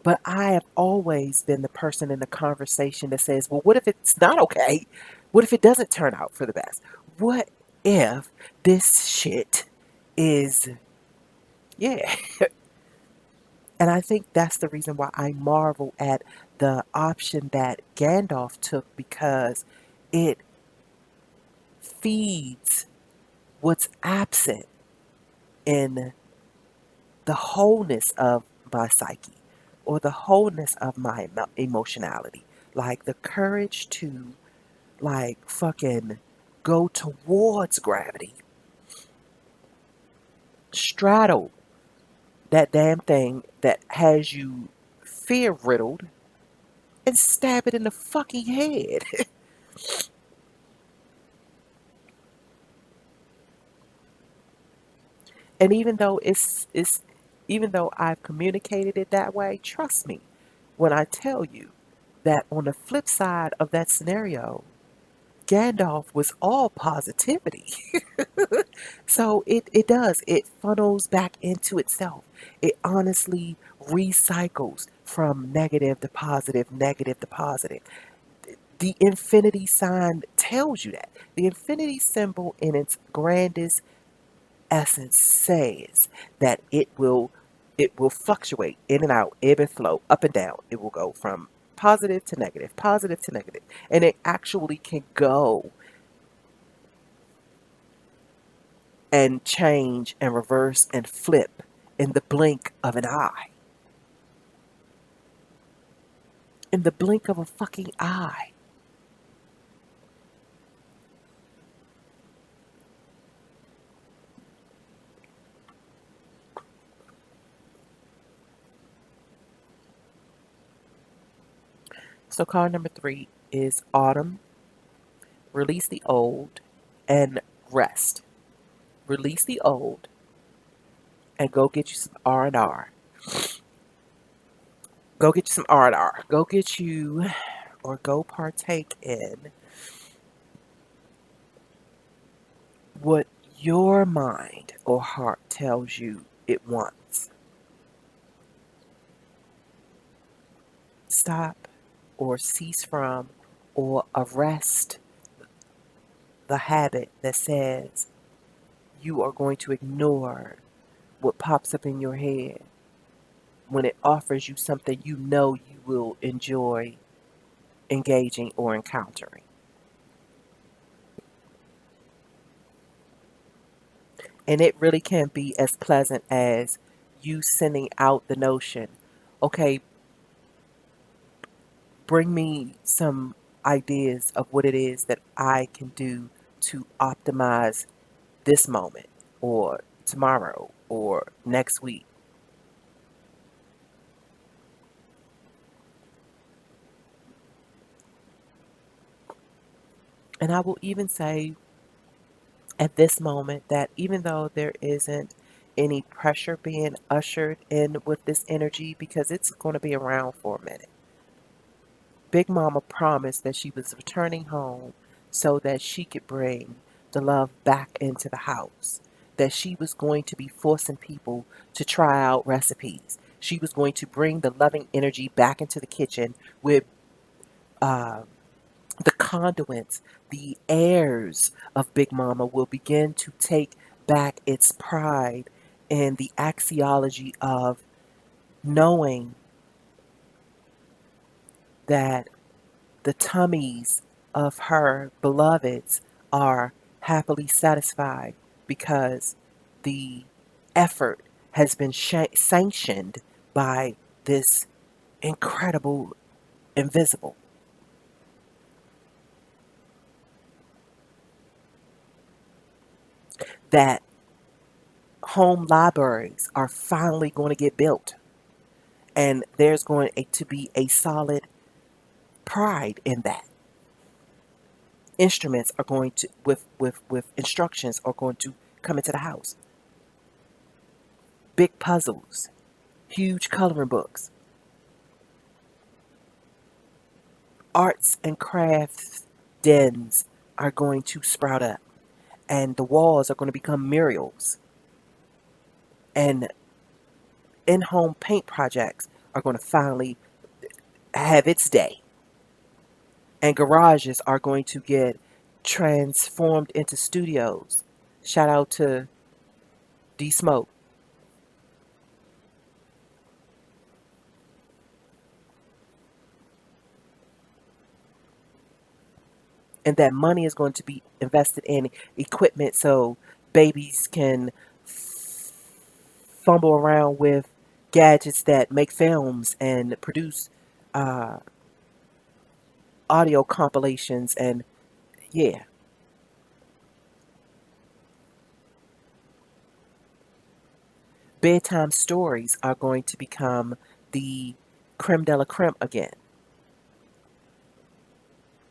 A: But I have always been the person in the conversation that says, well, what if it's not okay? What if it doesn't turn out for the best? What if this shit is, yeah. And I think that's the reason why I marvel at the option that Gandalf took, because it feeds what's absent in the wholeness of my psyche or the wholeness of my emotionality. Like the courage to, like, fucking go towards gravity, straddle that damn thing that has you fear riddled, and stab it in the fucking head. And even though I've communicated it that way, trust me when I tell you that on the flip side of that scenario, Gandalf was all positivity. So it does. It funnels back into itself. It honestly recycles from negative to positive. The infinity sign tells you that. The infinity symbol in its grandest essence says that it will fluctuate in and out, ebb and flow, up and down. It will go from positive to negative, and it actually can go and change and reverse and flip in the blink of an eye. In the blink of a fucking eye. So card number 3 is autumn. Release the old and rest. Release the old and go get you some R&R. Go get you some R&R. Go get you or go partake in what your mind or heart tells you it wants. Stop or cease from or arrest the habit that says you are going to ignore what pops up in your head when it offers you something you know you will enjoy engaging or encountering. And it really can be as pleasant as you sending out the notion, okay, bring me some ideas of what it is that I can do to optimize this moment or tomorrow or next week. And I will even say at this moment that even though there isn't any pressure being ushered in with this energy, because it's going to be around for a minute, Big Mama promised that she was returning home so that she could bring the love back into the house. That she was going to be forcing people to try out recipes. She was going to bring the loving energy back into the kitchen with uh, the conduits, the heirs of Big Mama will begin to take back its pride in the axiology of knowing that the tummies of her beloveds are happily satisfied because the effort has been sanctioned by this incredible invisible. That home libraries are finally going to get built, and there's going to be a solid pride in that. Instruments are going to with instructions are going to come into the house. Big puzzles, huge coloring books, arts and crafts dens are going to sprout up, and the walls are going to become murals, and in-home paint projects are going to finally have its day, and garages are going to get transformed into studios. Shout out to D Smoke. And that money is going to be invested in equipment so babies can fumble around with gadgets that make films and produce uh, audio compilations. And yeah, bedtime stories are going to become the creme de la creme again.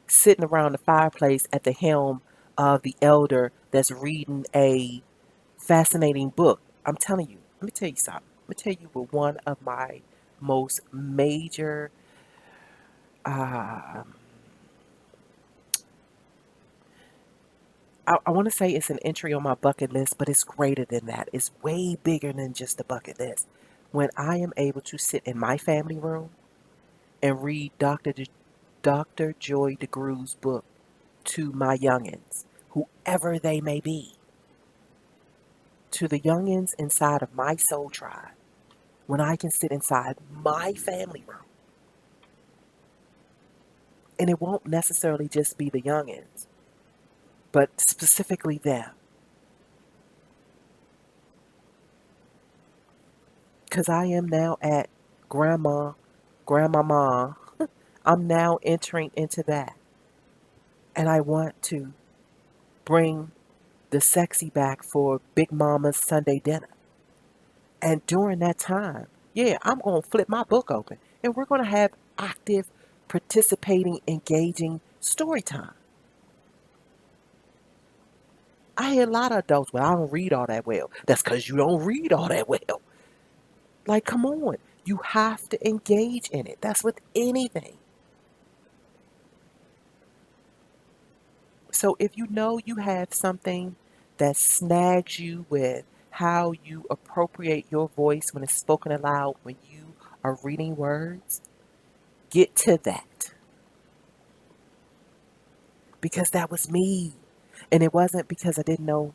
A: Sitting around the fireplace at the helm of the elder that's reading a fascinating book. I'm telling you, let me tell you something. Let me tell you what one of my most major, uh, I want to say it's an entry on my bucket list, but it's greater than that. It's way bigger than just a bucket list. When I am able to sit in my family room and read Dr. Joy DeGrew's book to my youngins, whoever they may be, to the youngins inside of my soul tribe, when I can sit inside my family room, and it won't necessarily just be the youngins, but specifically them, because I am now at grandmama. I'm now entering into that, and I want to bring the sexy back for Big Mama's Sunday dinner. And during that time, yeah, I'm going to flip my book open, and we're going to have active, participating, engaging story time. I hear a lot of adults, well, I don't read all that well. That's because you don't read all that well. Like, come on. You have to engage in it. That's with anything. So if you know you have something that snags you with how you appropriate your voice when it's spoken aloud, when you are reading words, get to that. Because that was me. And it wasn't because I didn't know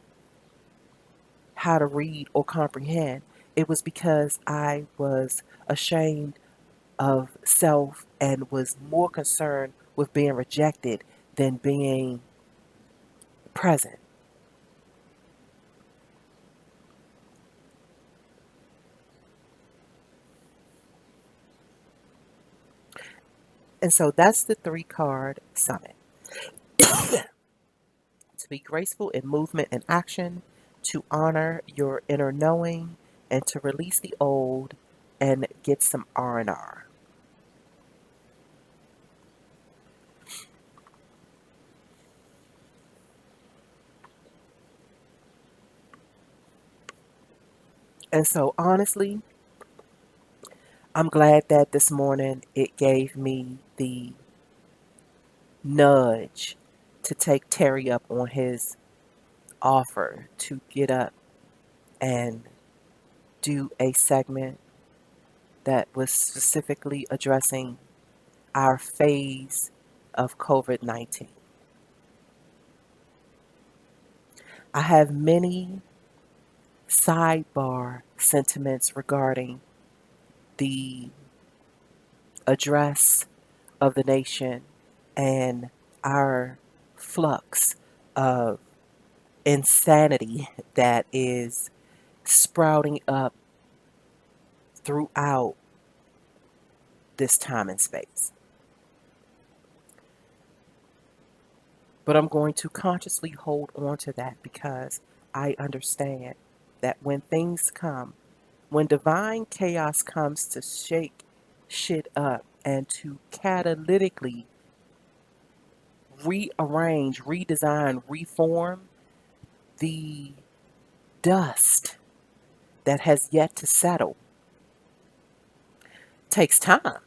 A: how to read or comprehend. It was because I was ashamed of self and was more concerned with being rejected than being present. And so that's the three card summit. To be graceful in movement and action, to honor your inner knowing, and to release the old and get some R&R. And so honestly, I'm glad that this morning it gave me the nudge to take Terry up on his offer to get up and do a segment that was specifically addressing our phase of COVID 19. I have many sidebar sentiments regarding the address of the nation and our flux of insanity that is sprouting up throughout this time and space. But I'm going to consciously hold on to that because I understand that when things come, when divine chaos comes to shake shit up and to catalytically rearrange, redesign, reform the dust that has yet to settle, takes time.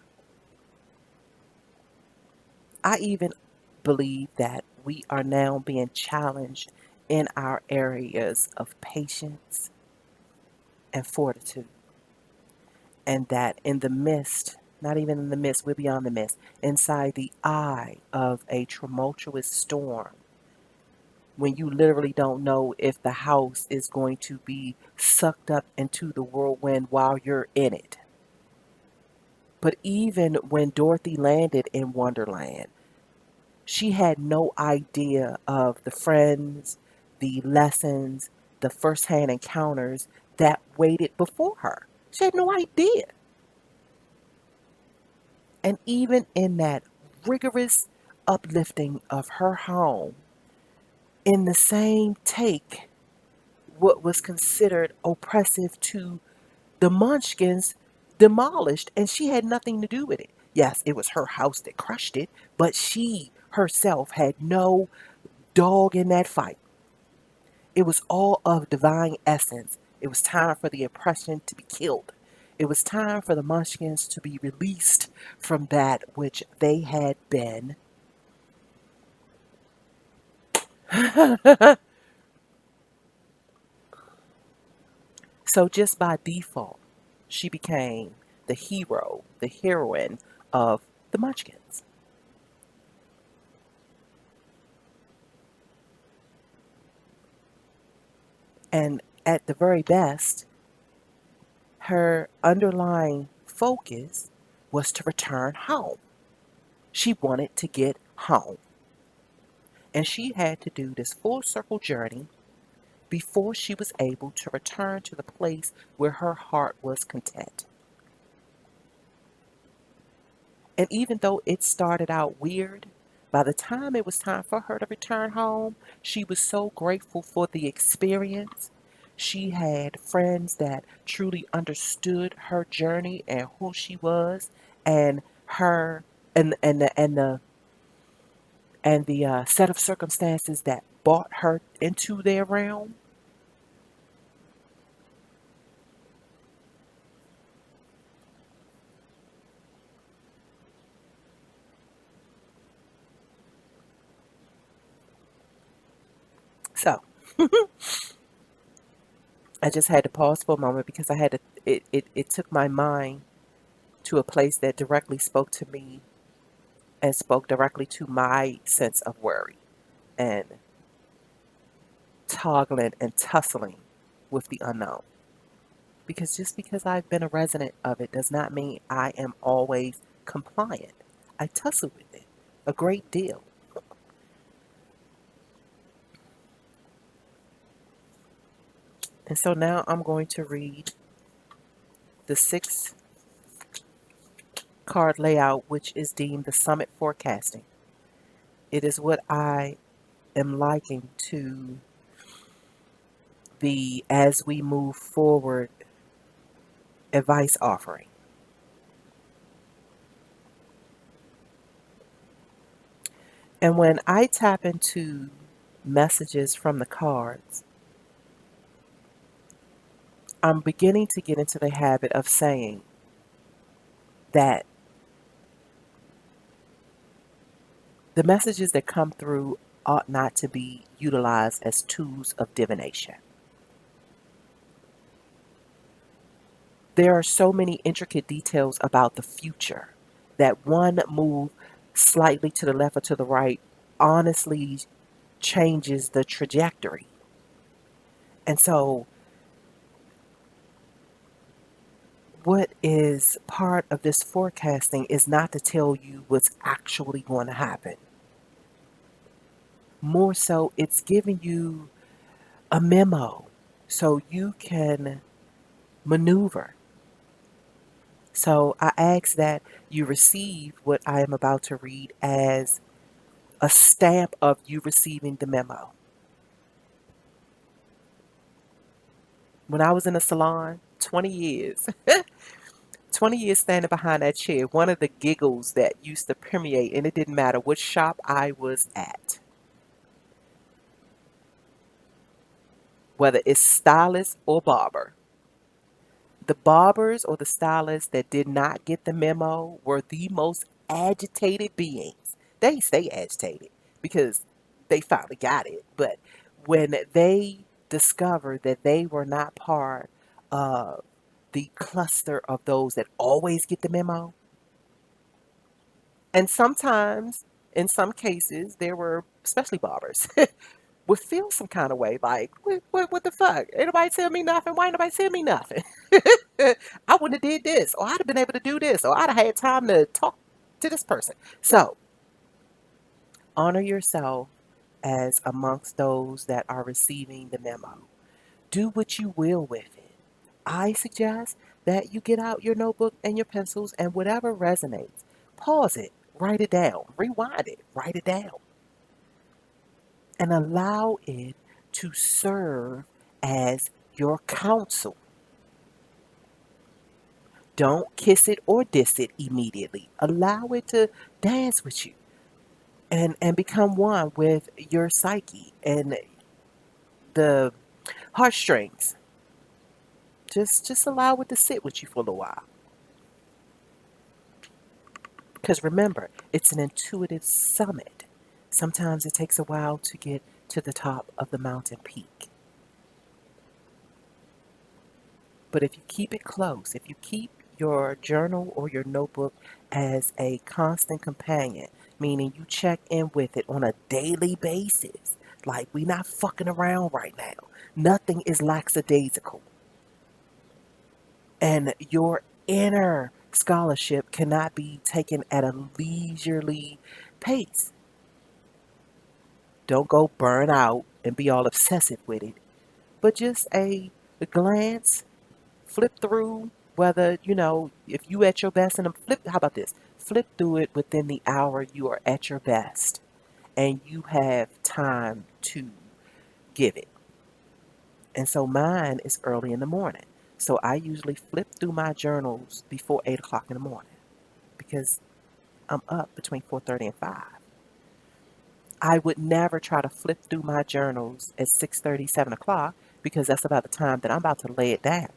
A: I even believe that we are now being challenged in our areas of patience and fortitude. And that in the midst, not even in the midst, we're beyond the mist, inside the eye of a tumultuous storm, when you literally don't know if the house is going to be sucked up into the whirlwind while you're in it. But even when Dorothy landed in Wonderland, she had no idea of the friends, the lessons, the firsthand encounters that waited before her. She had no idea. And even in that rigorous uplifting of her home, in the same take, what was considered oppressive to the Munchkins demolished, and she had nothing to do with it. Yes, it was her house that crushed it, but she herself had no dog in that fight. It was all of divine essence. It was time for the oppression to be killed. It was time for the Munchkins to be released from that which they had been. So just by default, she became the hero, the heroine of the Munchkins. And at the very best, her underlying focus was to return home. She wanted to get home. And she had to do this full circle journey before she was able to return to the place where her heart was content. And even though it started out weird, by the time it was time for her to return home, she was so grateful for the experience. She had friends that truly understood her journey and who she was, and her and the set of circumstances that brought her into their realm. So I just had to pause for a moment because I had to. It took my mind to a place that directly spoke to me and spoke directly to my sense of worry and toggling and tussling with the unknown. Because just because I've been a resident of it does not mean I am always compliant. I tussle with it a great deal. And so now I'm going to read the 6 card layout, which is deemed the summit forecasting. It is what I am liking to the as we move forward advice offering. And when I tap into messages from the cards, I'm beginning to get into the habit of saying that the messages that come through ought not to be utilized as tools of divination. There are so many intricate details about the future that one move slightly to the left or to the right honestly changes the trajectory. And so, what is part of this forecasting is not to tell you what's actually going to happen. More so, it's giving you a memo so you can maneuver So I ask that you receive what I am about to read as a stamp of you receiving the memo. When I was in a salon, 20 years, 20 years standing behind that chair, one of the giggles that used to permeate, and it didn't matter which shop I was at, whether it's stylist or barber. The barbers or the stylists that did not get the memo were the most agitated beings. They stay agitated because they finally got it. But when they discovered that they were not part of the cluster of those that always get the memo, and sometimes, in some cases, there were, especially barbers, would feel some kind of way like, what the fuck? Ain't nobody tell me nothing. Why ain't nobody tell me nothing? I wouldn't have did this, or I'd have been able to do this, or I'd have had time to talk to this person. So honor yourself as amongst those that are receiving the memo. Do what you will with it. I suggest that you get out your notebook and your pencils and whatever resonates, pause it, write it down, rewind it, write it down, and allow it to serve as your counsel. Don't kiss it or diss it immediately. Allow it to dance with you and become one with your psyche and the heartstrings. Just allow it to sit with you for a little while. Because remember, it's an intuitive summit. Sometimes it takes a while to get to the top of the mountain peak. But if you keep it close, if you keep your journal or your notebook as a constant companion, meaning you check in with it on a daily basis, like we not fucking around right now. Nothing is lackadaisical. And your inner scholarship cannot be taken at a leisurely pace. Don't go burn out and be all obsessive with it, but just a glance, flip through, whether, if you at your best and flip, how about this? Flip through it within the hour you are at your best and you have time to give it. And so mine is early in the morning. So I usually flip through my journals before 8 o'clock in the morning because I'm up between 4:30 and 5. I would never try to flip through my journals at 6:30, 7 o'clock because that's about the time that I'm about to lay it down.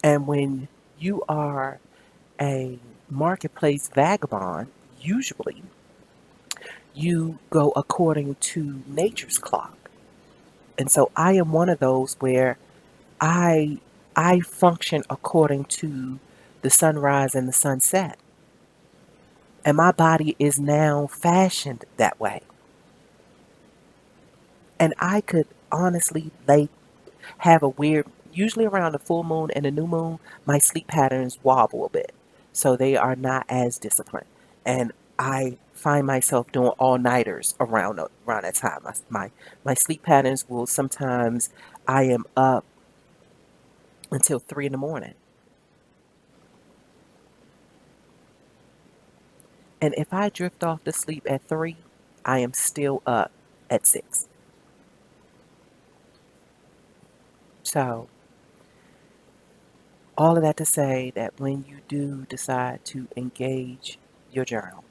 A: And when you are a marketplace vagabond, usually you go according to nature's clock. And so I am one of those where I I function according to the sunrise and the sunset. And my body is now fashioned that way. And I could honestly have a weird, usually around the full moon and the new moon, my sleep patterns wobble a bit. So they are not as disciplined. And I find myself doing all-nighters around that time. My sleep patterns will sometimes, I am up until 3 in the morning. And if I drift off to sleep at 3, I am still up at 6. So all of that to say that when you do decide to engage your journal,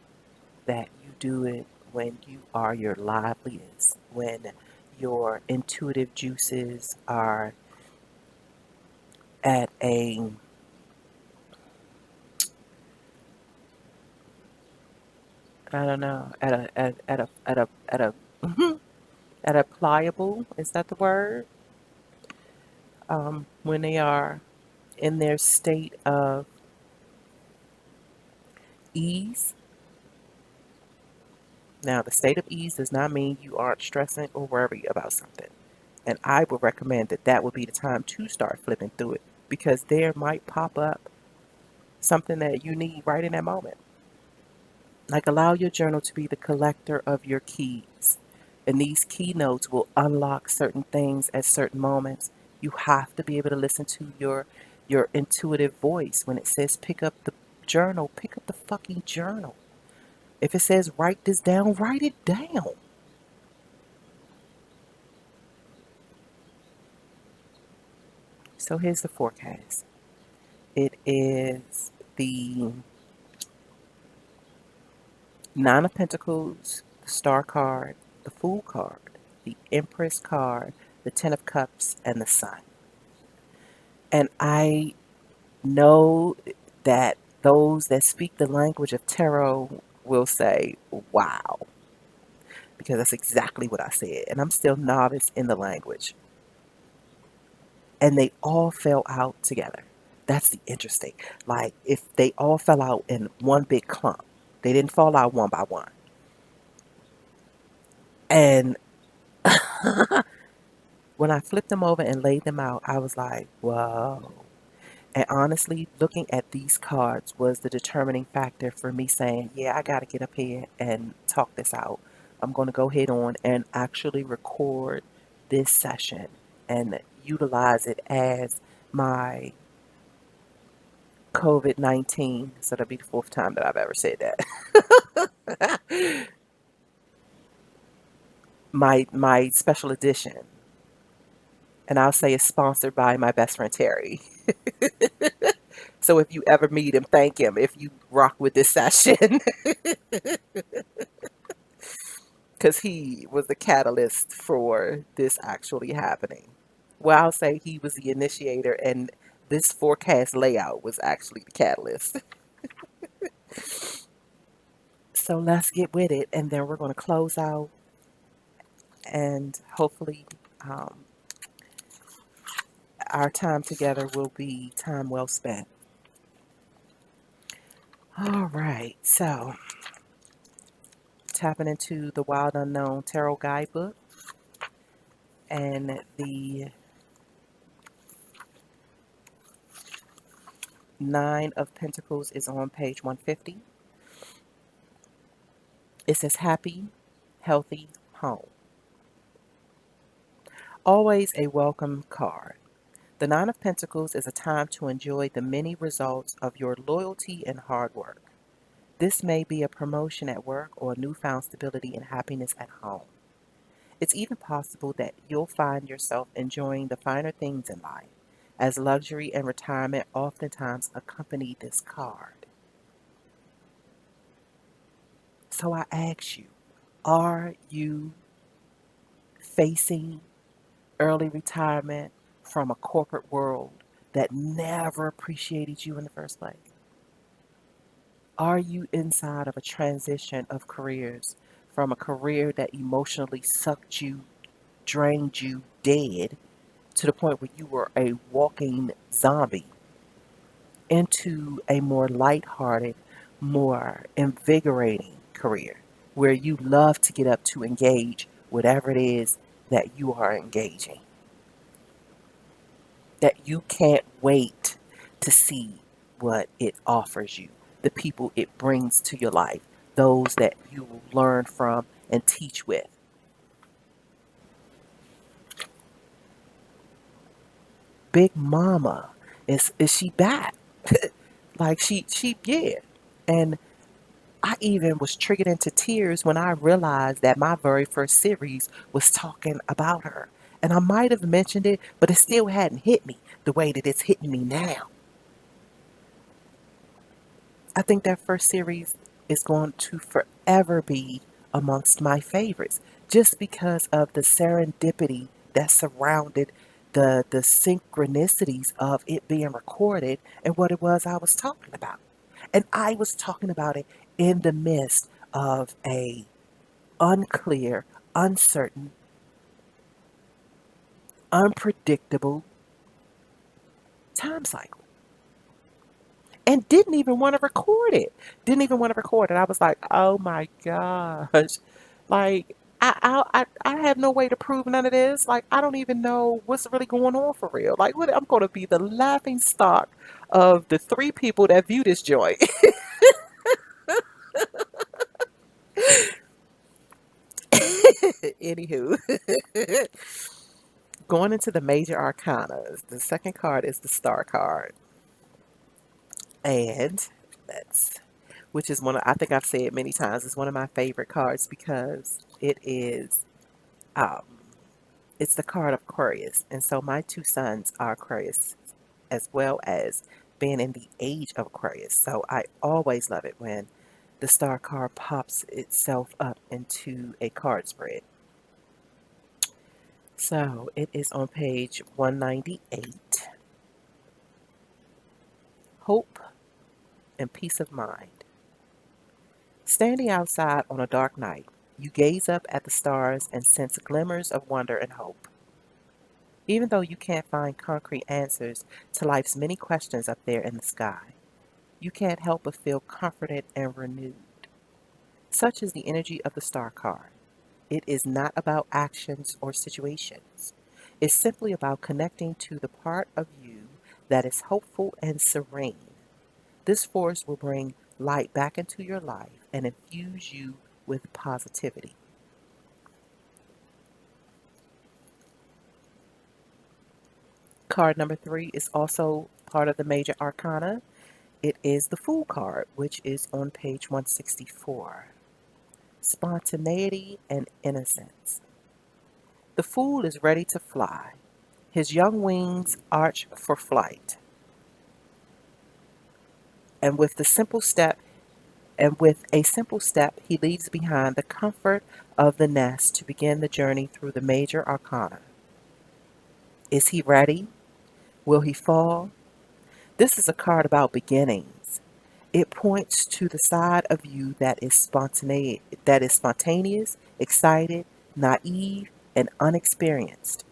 A: that you do it when you are your liveliest, when your intuitive juices are at a, I don't know, at a pliable, is that the word? When they are in their state of ease. Now, the state of ease does not mean you aren't stressing or worried about something. And I would recommend that that would be the time to start flipping through it because there might pop up something that you need right in that moment. Like allow your journal to be the collector of your keys. And these keynotes will unlock certain things at certain moments You have to be able to listen to your intuitive voice. When it says pick up the journal, pick up the fucking journal. If it says write this down, write it down. So here's the forecast. It is the Nine of Pentacles, the Star card, the Fool card, the Empress card, the Ten of Cups, and the Sun. And I know that those that speak the language of tarot will say, wow, because that's exactly what I said. And I'm still novice in the language. And they all fell out together. That's the interesting. Like, if they all fell out in one big clump, they didn't fall out one by one. And when I flipped them over and laid them out, I was like, whoa. And honestly, looking at these cards was the determining factor for me saying, yeah, I got to get up here and talk this out. I'm going to go head on and actually record this session and utilize it as my COVID-19. So that'll be the fourth time that I've ever said that. my special edition. And I'll say it's sponsored by my best friend Terry. So if you ever meet him, thank him if you rock with this session. Because he was the catalyst for this actually happening. Well, I'll say he was the initiator, and this forecast layout was actually the catalyst. So let's get with it, and then we're going to close out, and hopefully um, our time together will be time well spent. All right, so tapping into the Wild Unknown Tarot Guidebook, and the Nine of Pentacles is on page 150. It says happy, healthy home. Always a welcome card. The Nine of Pentacles is a time to enjoy the many results of your loyalty and hard work. This may be a promotion at work or newfound stability and happiness at home. It's even possible that you'll find yourself enjoying the finer things in life, as luxury and retirement oftentimes accompany this card. So I ask you, are you facing early retirement from a corporate world that never appreciated you in the first place? Are you inside of a transition of careers from a career that emotionally sucked you, drained you dead to the point where you were a walking zombie into a more lighthearted, more invigorating career where you love to get up to engage whatever it is that you are engaging? That you can't wait to see what it offers you, the people it brings to your life, those that you will learn from and teach with. Big Mama, is she back? Like she yeah. And I even was triggered into tears when I realized that my very first series was talking about her. And I might have mentioned it, but it still hadn't hit me the way that it's hitting me now. I think that first series is going to forever be amongst my favorites just because of the serendipity that surrounded the synchronicities of it being recorded and what it was I was talking about. And I was talking about it in the midst of a unclear, uncertain, unpredictable time cycle. And didn't even want to record it. Didn't even want to record it. I was like, oh my gosh. Like, I have no way to prove none of this. Like, I don't even know what's really going on for real. Like, what, I'm going to be the laughing stock of the three people that view this joint. Anywho. Going into the major arcanas, the second card is the Star card. And that's, which is one of, I think I've said many times, it's one of my favorite cards because it is, um, it's the card of Aquarius. And so my two sons are Aquarius as well as being in the age of Aquarius. So I always love it when the Star card pops itself up into a card spread. So it is on page 198. Hope and peace of mind. Standing outside on a dark night, you gaze up at the stars and sense glimmers of wonder and hope. Even though you can't find concrete answers to life's many questions up there in the sky, you can't help but feel comforted and renewed. Such is the energy of the Star card. It is not about actions or situations. It's simply about connecting to the part of you that is hopeful and serene. This force will bring light back into your life and infuse you with positivity. Card number 3 is also part of the major arcana. It is the Fool card, which is on page 164. Spontaneity and innocence. The Fool is ready to fly. His young wings arch for flight. And with the simple step, and with a simple step, he leaves behind the comfort of the nest to begin the journey through the major arcana. Is he ready? Will he fall? This is a card about beginnings. It points to the side of you that is spontaneous, excited, naive, and inexperienced.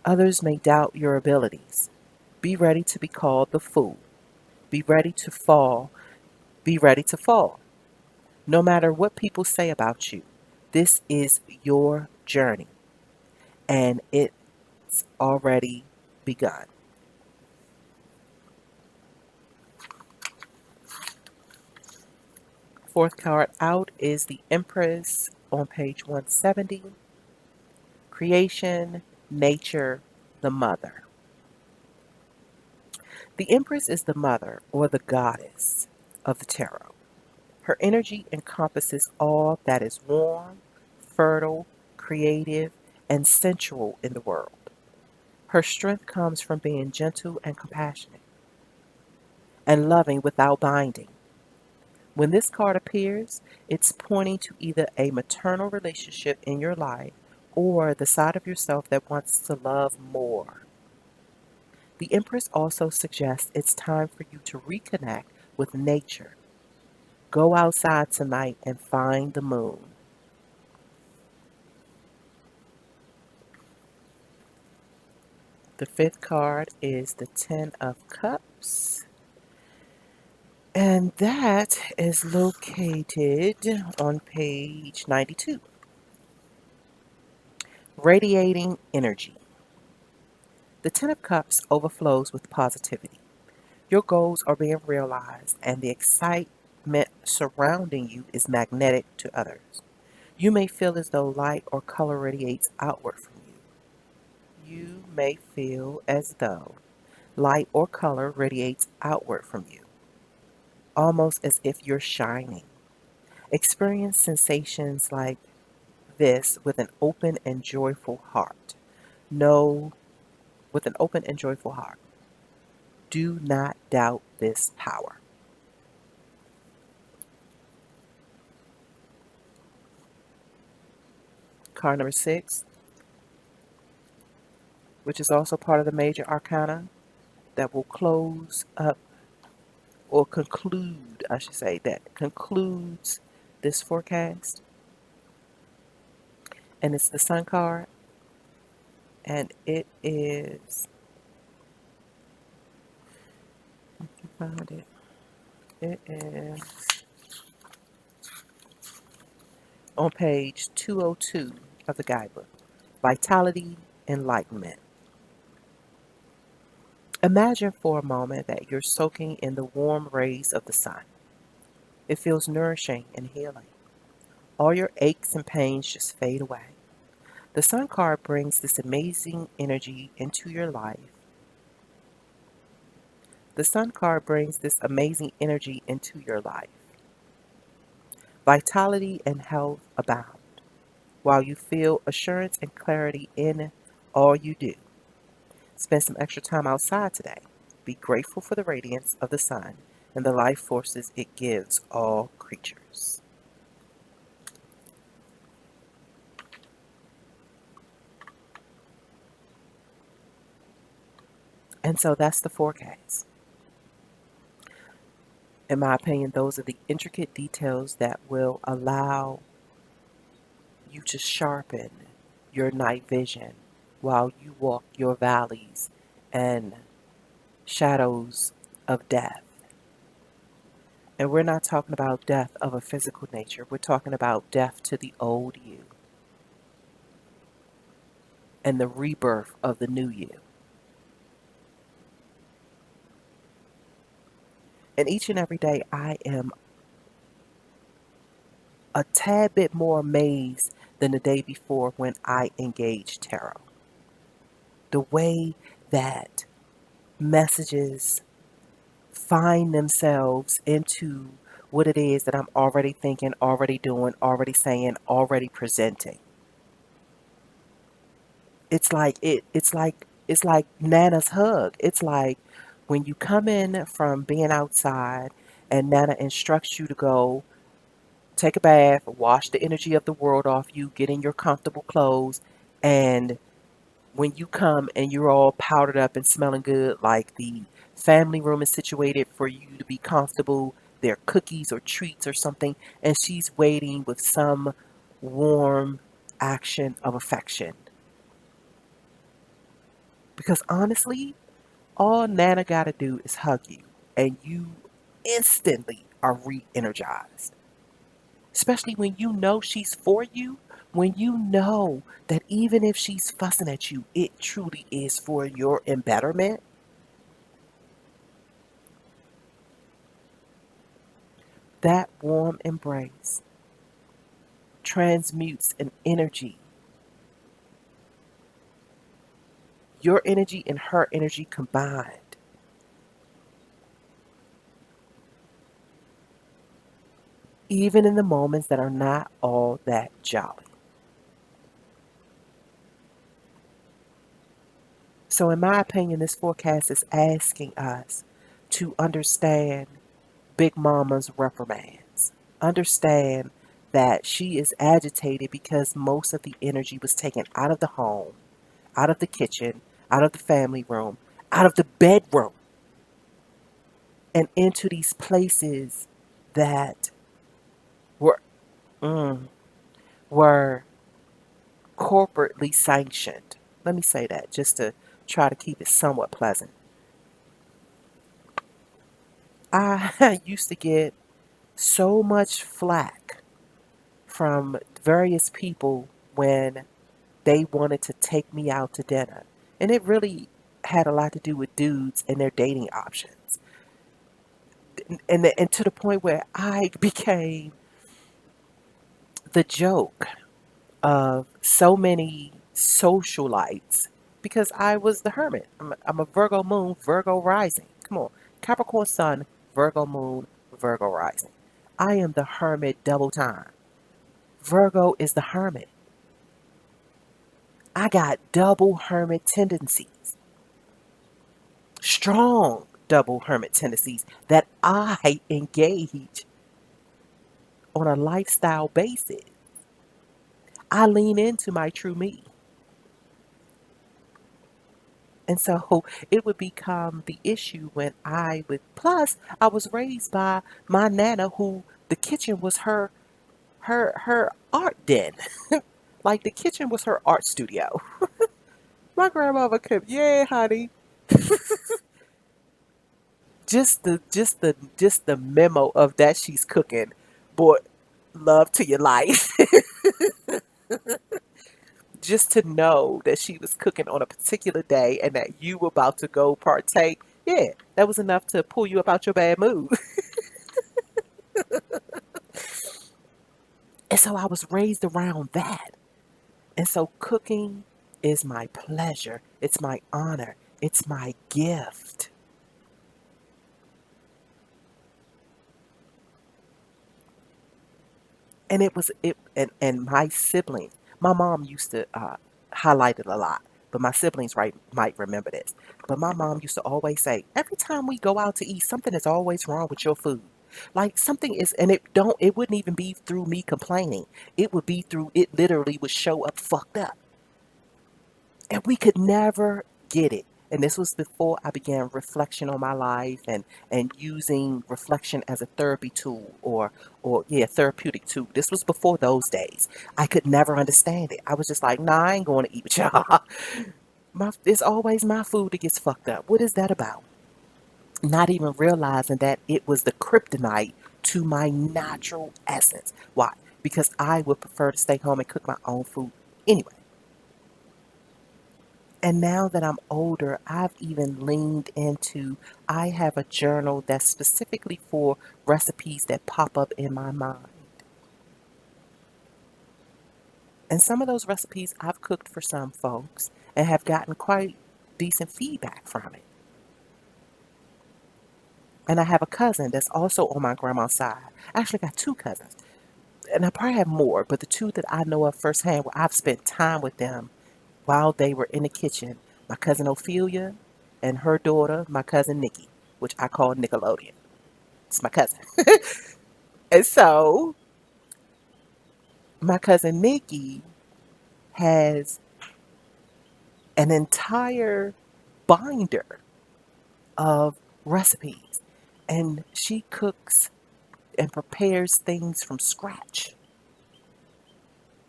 A: Others may doubt your abilities. Be ready to be called the fool. Be ready to fall. Be ready to fall. No matter what people say about you, this is your journey and it's already begun. Fourth card out is the Empress on page 170. Creation, nature, the mother. The Empress is the mother or the goddess of the tarot. Her energy encompasses all that is warm, fertile, creative, and sensual in the world. Her strength comes from being gentle and compassionate and loving without binding. When this card appears, it's pointing to either a maternal relationship in your life or the side of yourself that wants to love more. The Empress also suggests it's time for you to reconnect with nature. Go outside tonight and find the moon. The fifth card is the Ten of Cups, and that is located on page 92. Radiating energy. The Ten of Cups overflows with positivity. Your goals are being realized, and the excitement surrounding you is magnetic to others. You may feel as though light or color radiates outward from you. You may feel as though light or color radiates outward from you, almost as if you're shining. Experience sensations like this with an open and joyful heart. Know with an open and joyful heart. Do not doubt this power. Card number 6, which is also part of the major arcana, that will close up or conclude, I should say, that concludes this forecast. And it's the Sun card, and it is, found it. It is on page 202 of the guidebook. Vitality, enlightenment. Imagine for a moment that you're soaking in the warm rays of the sun. It feels nourishing and healing. All your aches and pains just fade away. The Sun card brings this amazing energy into your life. The Sun card brings this amazing energy into your life. Vitality and health abound, while you feel assurance and clarity in all you do. Spend some extra time outside today. Be grateful for the radiance of the sun and the life forces it gives all creatures. And so that's the forecast. In my opinion, those are the intricate details that will allow you to sharpen your night vision while you walk your valleys and shadows of death. And we're not talking about death of a physical nature. We're talking about death to the old you and the rebirth of the new you. And each and every day, I am a tad bit more amazed than the day before when I engaged tarot. The way that messages find themselves into what it is that I'm already thinking, already doing, already saying, already presenting. It's like Nana's hug. It's like when you come in from being outside and Nana instructs you to go take a bath, wash the energy of the world off you, get in your comfortable clothes, and when you come and you're all powdered up and smelling good, like the family room is situated for you to be comfortable, there are cookies or treats or something, and she's waiting with some warm action of affection. Because honestly, all Nana gotta do is hug you, and you instantly are re energized. Especially when you know she's for you, when you know that even if she's fussing at you, it truly is for your embetterment. That warm embrace transmutes an energy. Your energy and her energy combined. Even in the moments that are not all that jolly. So, in my opinion, this forecast is asking us to understand Big Mama's reprimands. Understand that she is agitated because most of the energy was taken out of the home, out of the kitchen, out of the family room, out of the bedroom, and into these places that were mm, were corporately sanctioned. Let me say that just to try to keep it somewhat pleasant. I used to get so much flack from various people when they wanted to take me out to dinner. And it really had a lot to do with dudes and their dating options. And to the point where I became the joke of so many socialites because I was the hermit. I'm a Virgo moon, Virgo rising. Come on. Capricorn sun, Virgo moon, Virgo rising. I am the hermit double time. Virgo is the hermit. I got double hermit tendencies, strong double hermit tendencies that I engage on a lifestyle basis. I lean into my true me. And so it would become the issue when I would, plus I was raised by my nana who the kitchen was her art den. Like the kitchen was her art studio. My grandmother could, yeah, honey. Just the memo of that she's cooking brought love to your life. Just to know that she was cooking on a particular day and that you were about to go partake, yeah, that was enough to pull you up out your bad mood. And so I was raised around that. And so cooking is my pleasure, it's my honor, it's my gift. And it was it and my siblings, my mom used to highlight it a lot, but my siblings right might remember this. But my mom used to always say, every time we go out to eat, something is always wrong with your food. Like something is, and it wouldn't even be through me complaining. It would be through it literally would show up fucked up. And we could never get it. And this was before I began reflection on my life and using reflection as a therapy tool or yeah, therapeutic tool. This was before those days. I could never understand it. I was just like, nah, I ain't going to eat with y'all. It's always my food that gets fucked up. What is that about? Not even realizing that it was the kryptonite to my natural essence. Why? Because I would prefer to stay home and cook my own food anyway. And now that I'm older, I've even leaned into, I have a journal that's specifically for recipes that pop up in my mind. And some of those recipes I've cooked for some folks and have gotten quite decent feedback from it. And I have a cousin that's also on my grandma's side. I actually got two cousins. And I probably have more, but the two that I know of firsthand where I've spent time with them while they were in the kitchen, my cousin Ophelia and her daughter, my cousin Nikki, which I call Nickelodeon. It's my cousin. And so my cousin Nikki has an entire binder of recipes, and she cooks and prepares things from scratch.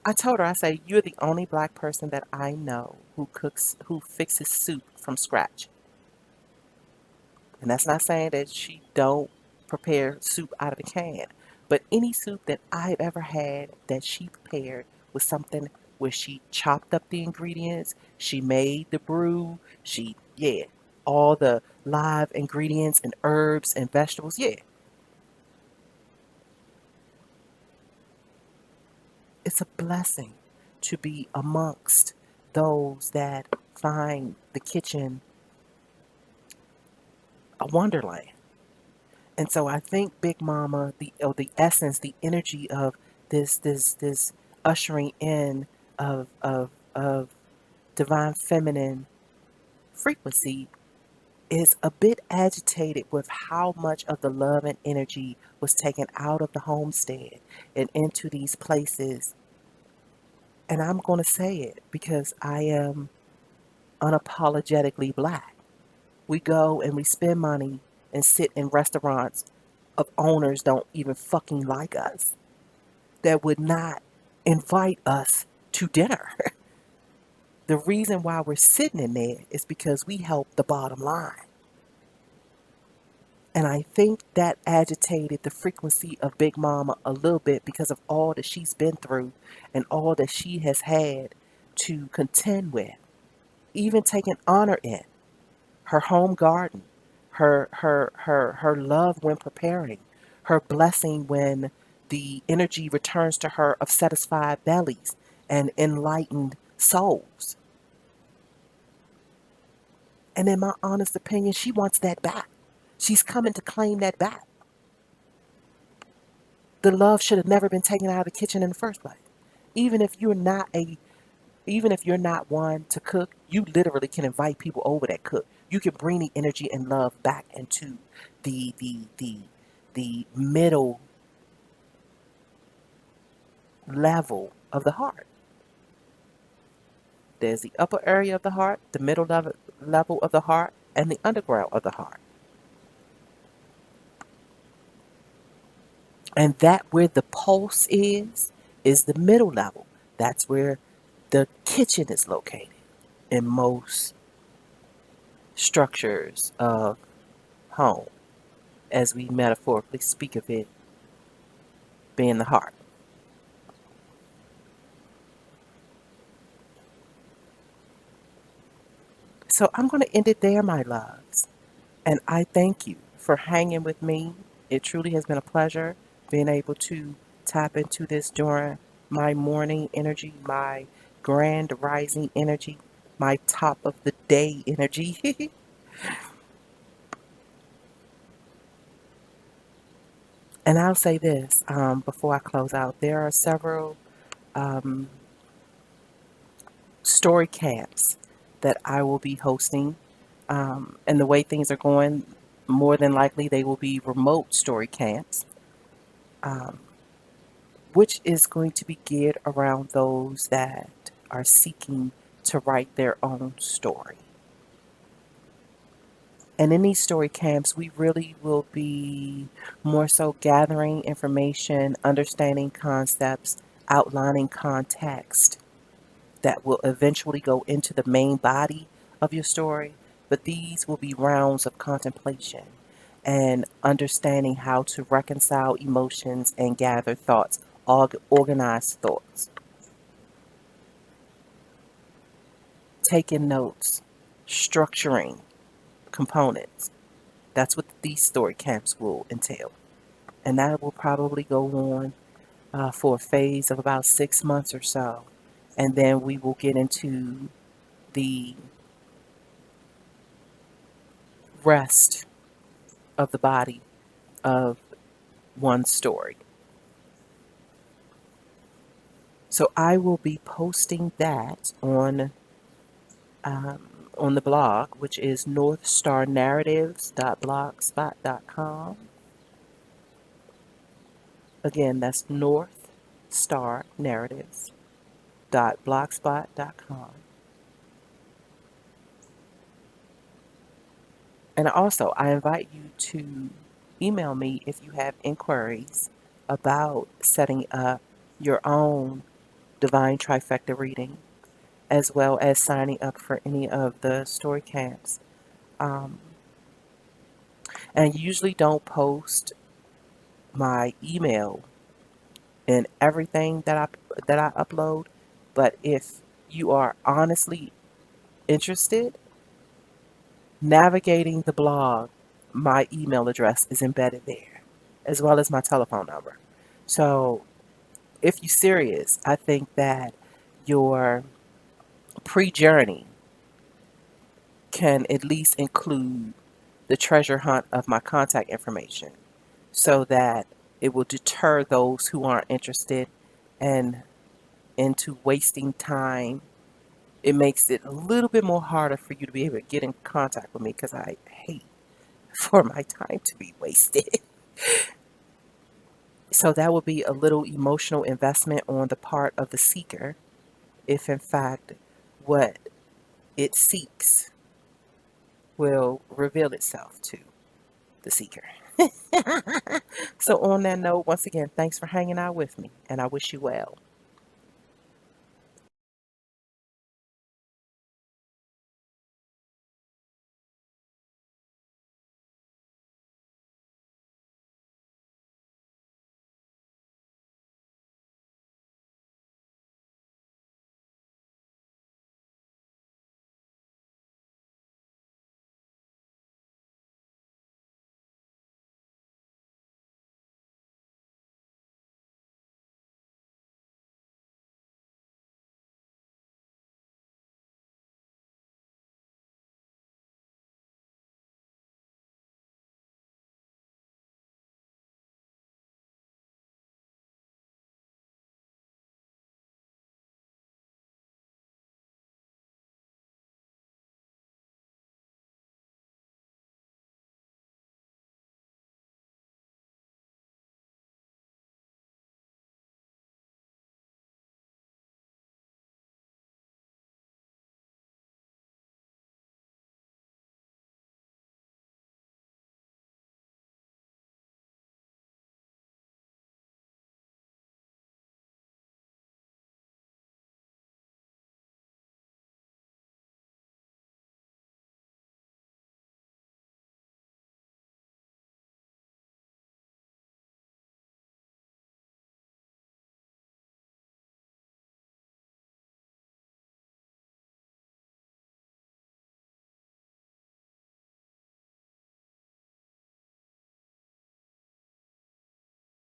A: I told her, I say, you're the only black person that I know who fixes soup from scratch. And that's not saying that she don't prepare soup out of the can. But any soup that I've ever had that she prepared was something where she chopped up the ingredients, she made the brew, yeah, all the live ingredients and herbs and vegetables. Yeah, it's a blessing to be amongst those that find the kitchen a wonderland. And so I think Big Mama, the essence, the energy of this ushering in of divine feminine frequency is a bit agitated with how much of the love and energy was taken out of the homestead and into these places. And I'm going to say it because I am unapologetically black. We go and we spend money and sit in restaurants of owners don't even fucking like us, that would not invite us to dinner. The reason why we're sitting in there is because we help the bottom line. And I think that agitated the frequency of Big Mama a little bit because of all that she's been through and all that she has had to contend with, even taking honor in her home garden, her love when preparing, her blessing when the energy returns to her of satisfied bellies and enlightened souls. And in my honest opinion, she wants that back. She's coming to claim that back. The love should have never been taken out of the kitchen in the first place. Even if you're not a even if you're not one to cook, you literally can invite people over that cook. You can bring the energy and love back into the the the the middle level of the heart. There's the upper area of the heart, the middle level of the heart, and the underground of the heart. And that where the pulse is the middle level. That's where the kitchen is located in most structures of home, as we metaphorically speak of it being the heart. So I'm going to end it there, my loves. And I thank you for hanging with me. It truly has been a pleasure being able to tap into this during my morning energy, my grand rising energy, my top of the day energy. And I'll say this before I close out, there are several um, story camps that I will be hosting. And the way things are going, more than likely they will be remote story camps, um, which is going to be geared around those that are seeking to write their own story. And in these story camps, we really will be more so gathering information, understanding concepts, outlining context that will eventually go into the main body of your story. But these will be rounds of contemplation and understanding how to reconcile emotions and gather thoughts, organize thoughts, taking notes, structuring components. That's what these story camps will entail. And that will probably go on for a phase of about 6 months or so. And then we will get into the rest of the body of one story. So I will be posting that on the blog, which is northstarnarratives.blogspot.com. Again, that's northstarnarratives.blogspot.com. And also, I invite you to email me if you have inquiries about setting up your own divine trifecta reading, as well as signing up for any of the story camps. Um, and I usually don't post my email in everything that I upload, but if you are honestly interested, navigating the blog, my email address is embedded there, as well as my telephone number. So if you're serious, I think that your pre-journey can at least include the treasure hunt of my contact information so that it will deter those who aren't interested and into wasting time. It makes it a little bit more harder for you to be able to get in contact with me because I hate for my time to be wasted. So that would be a little emotional investment on the part of the seeker if in fact what it seeks will reveal itself to the seeker. So on that note, once again, thanks for hanging out with me and I wish you well.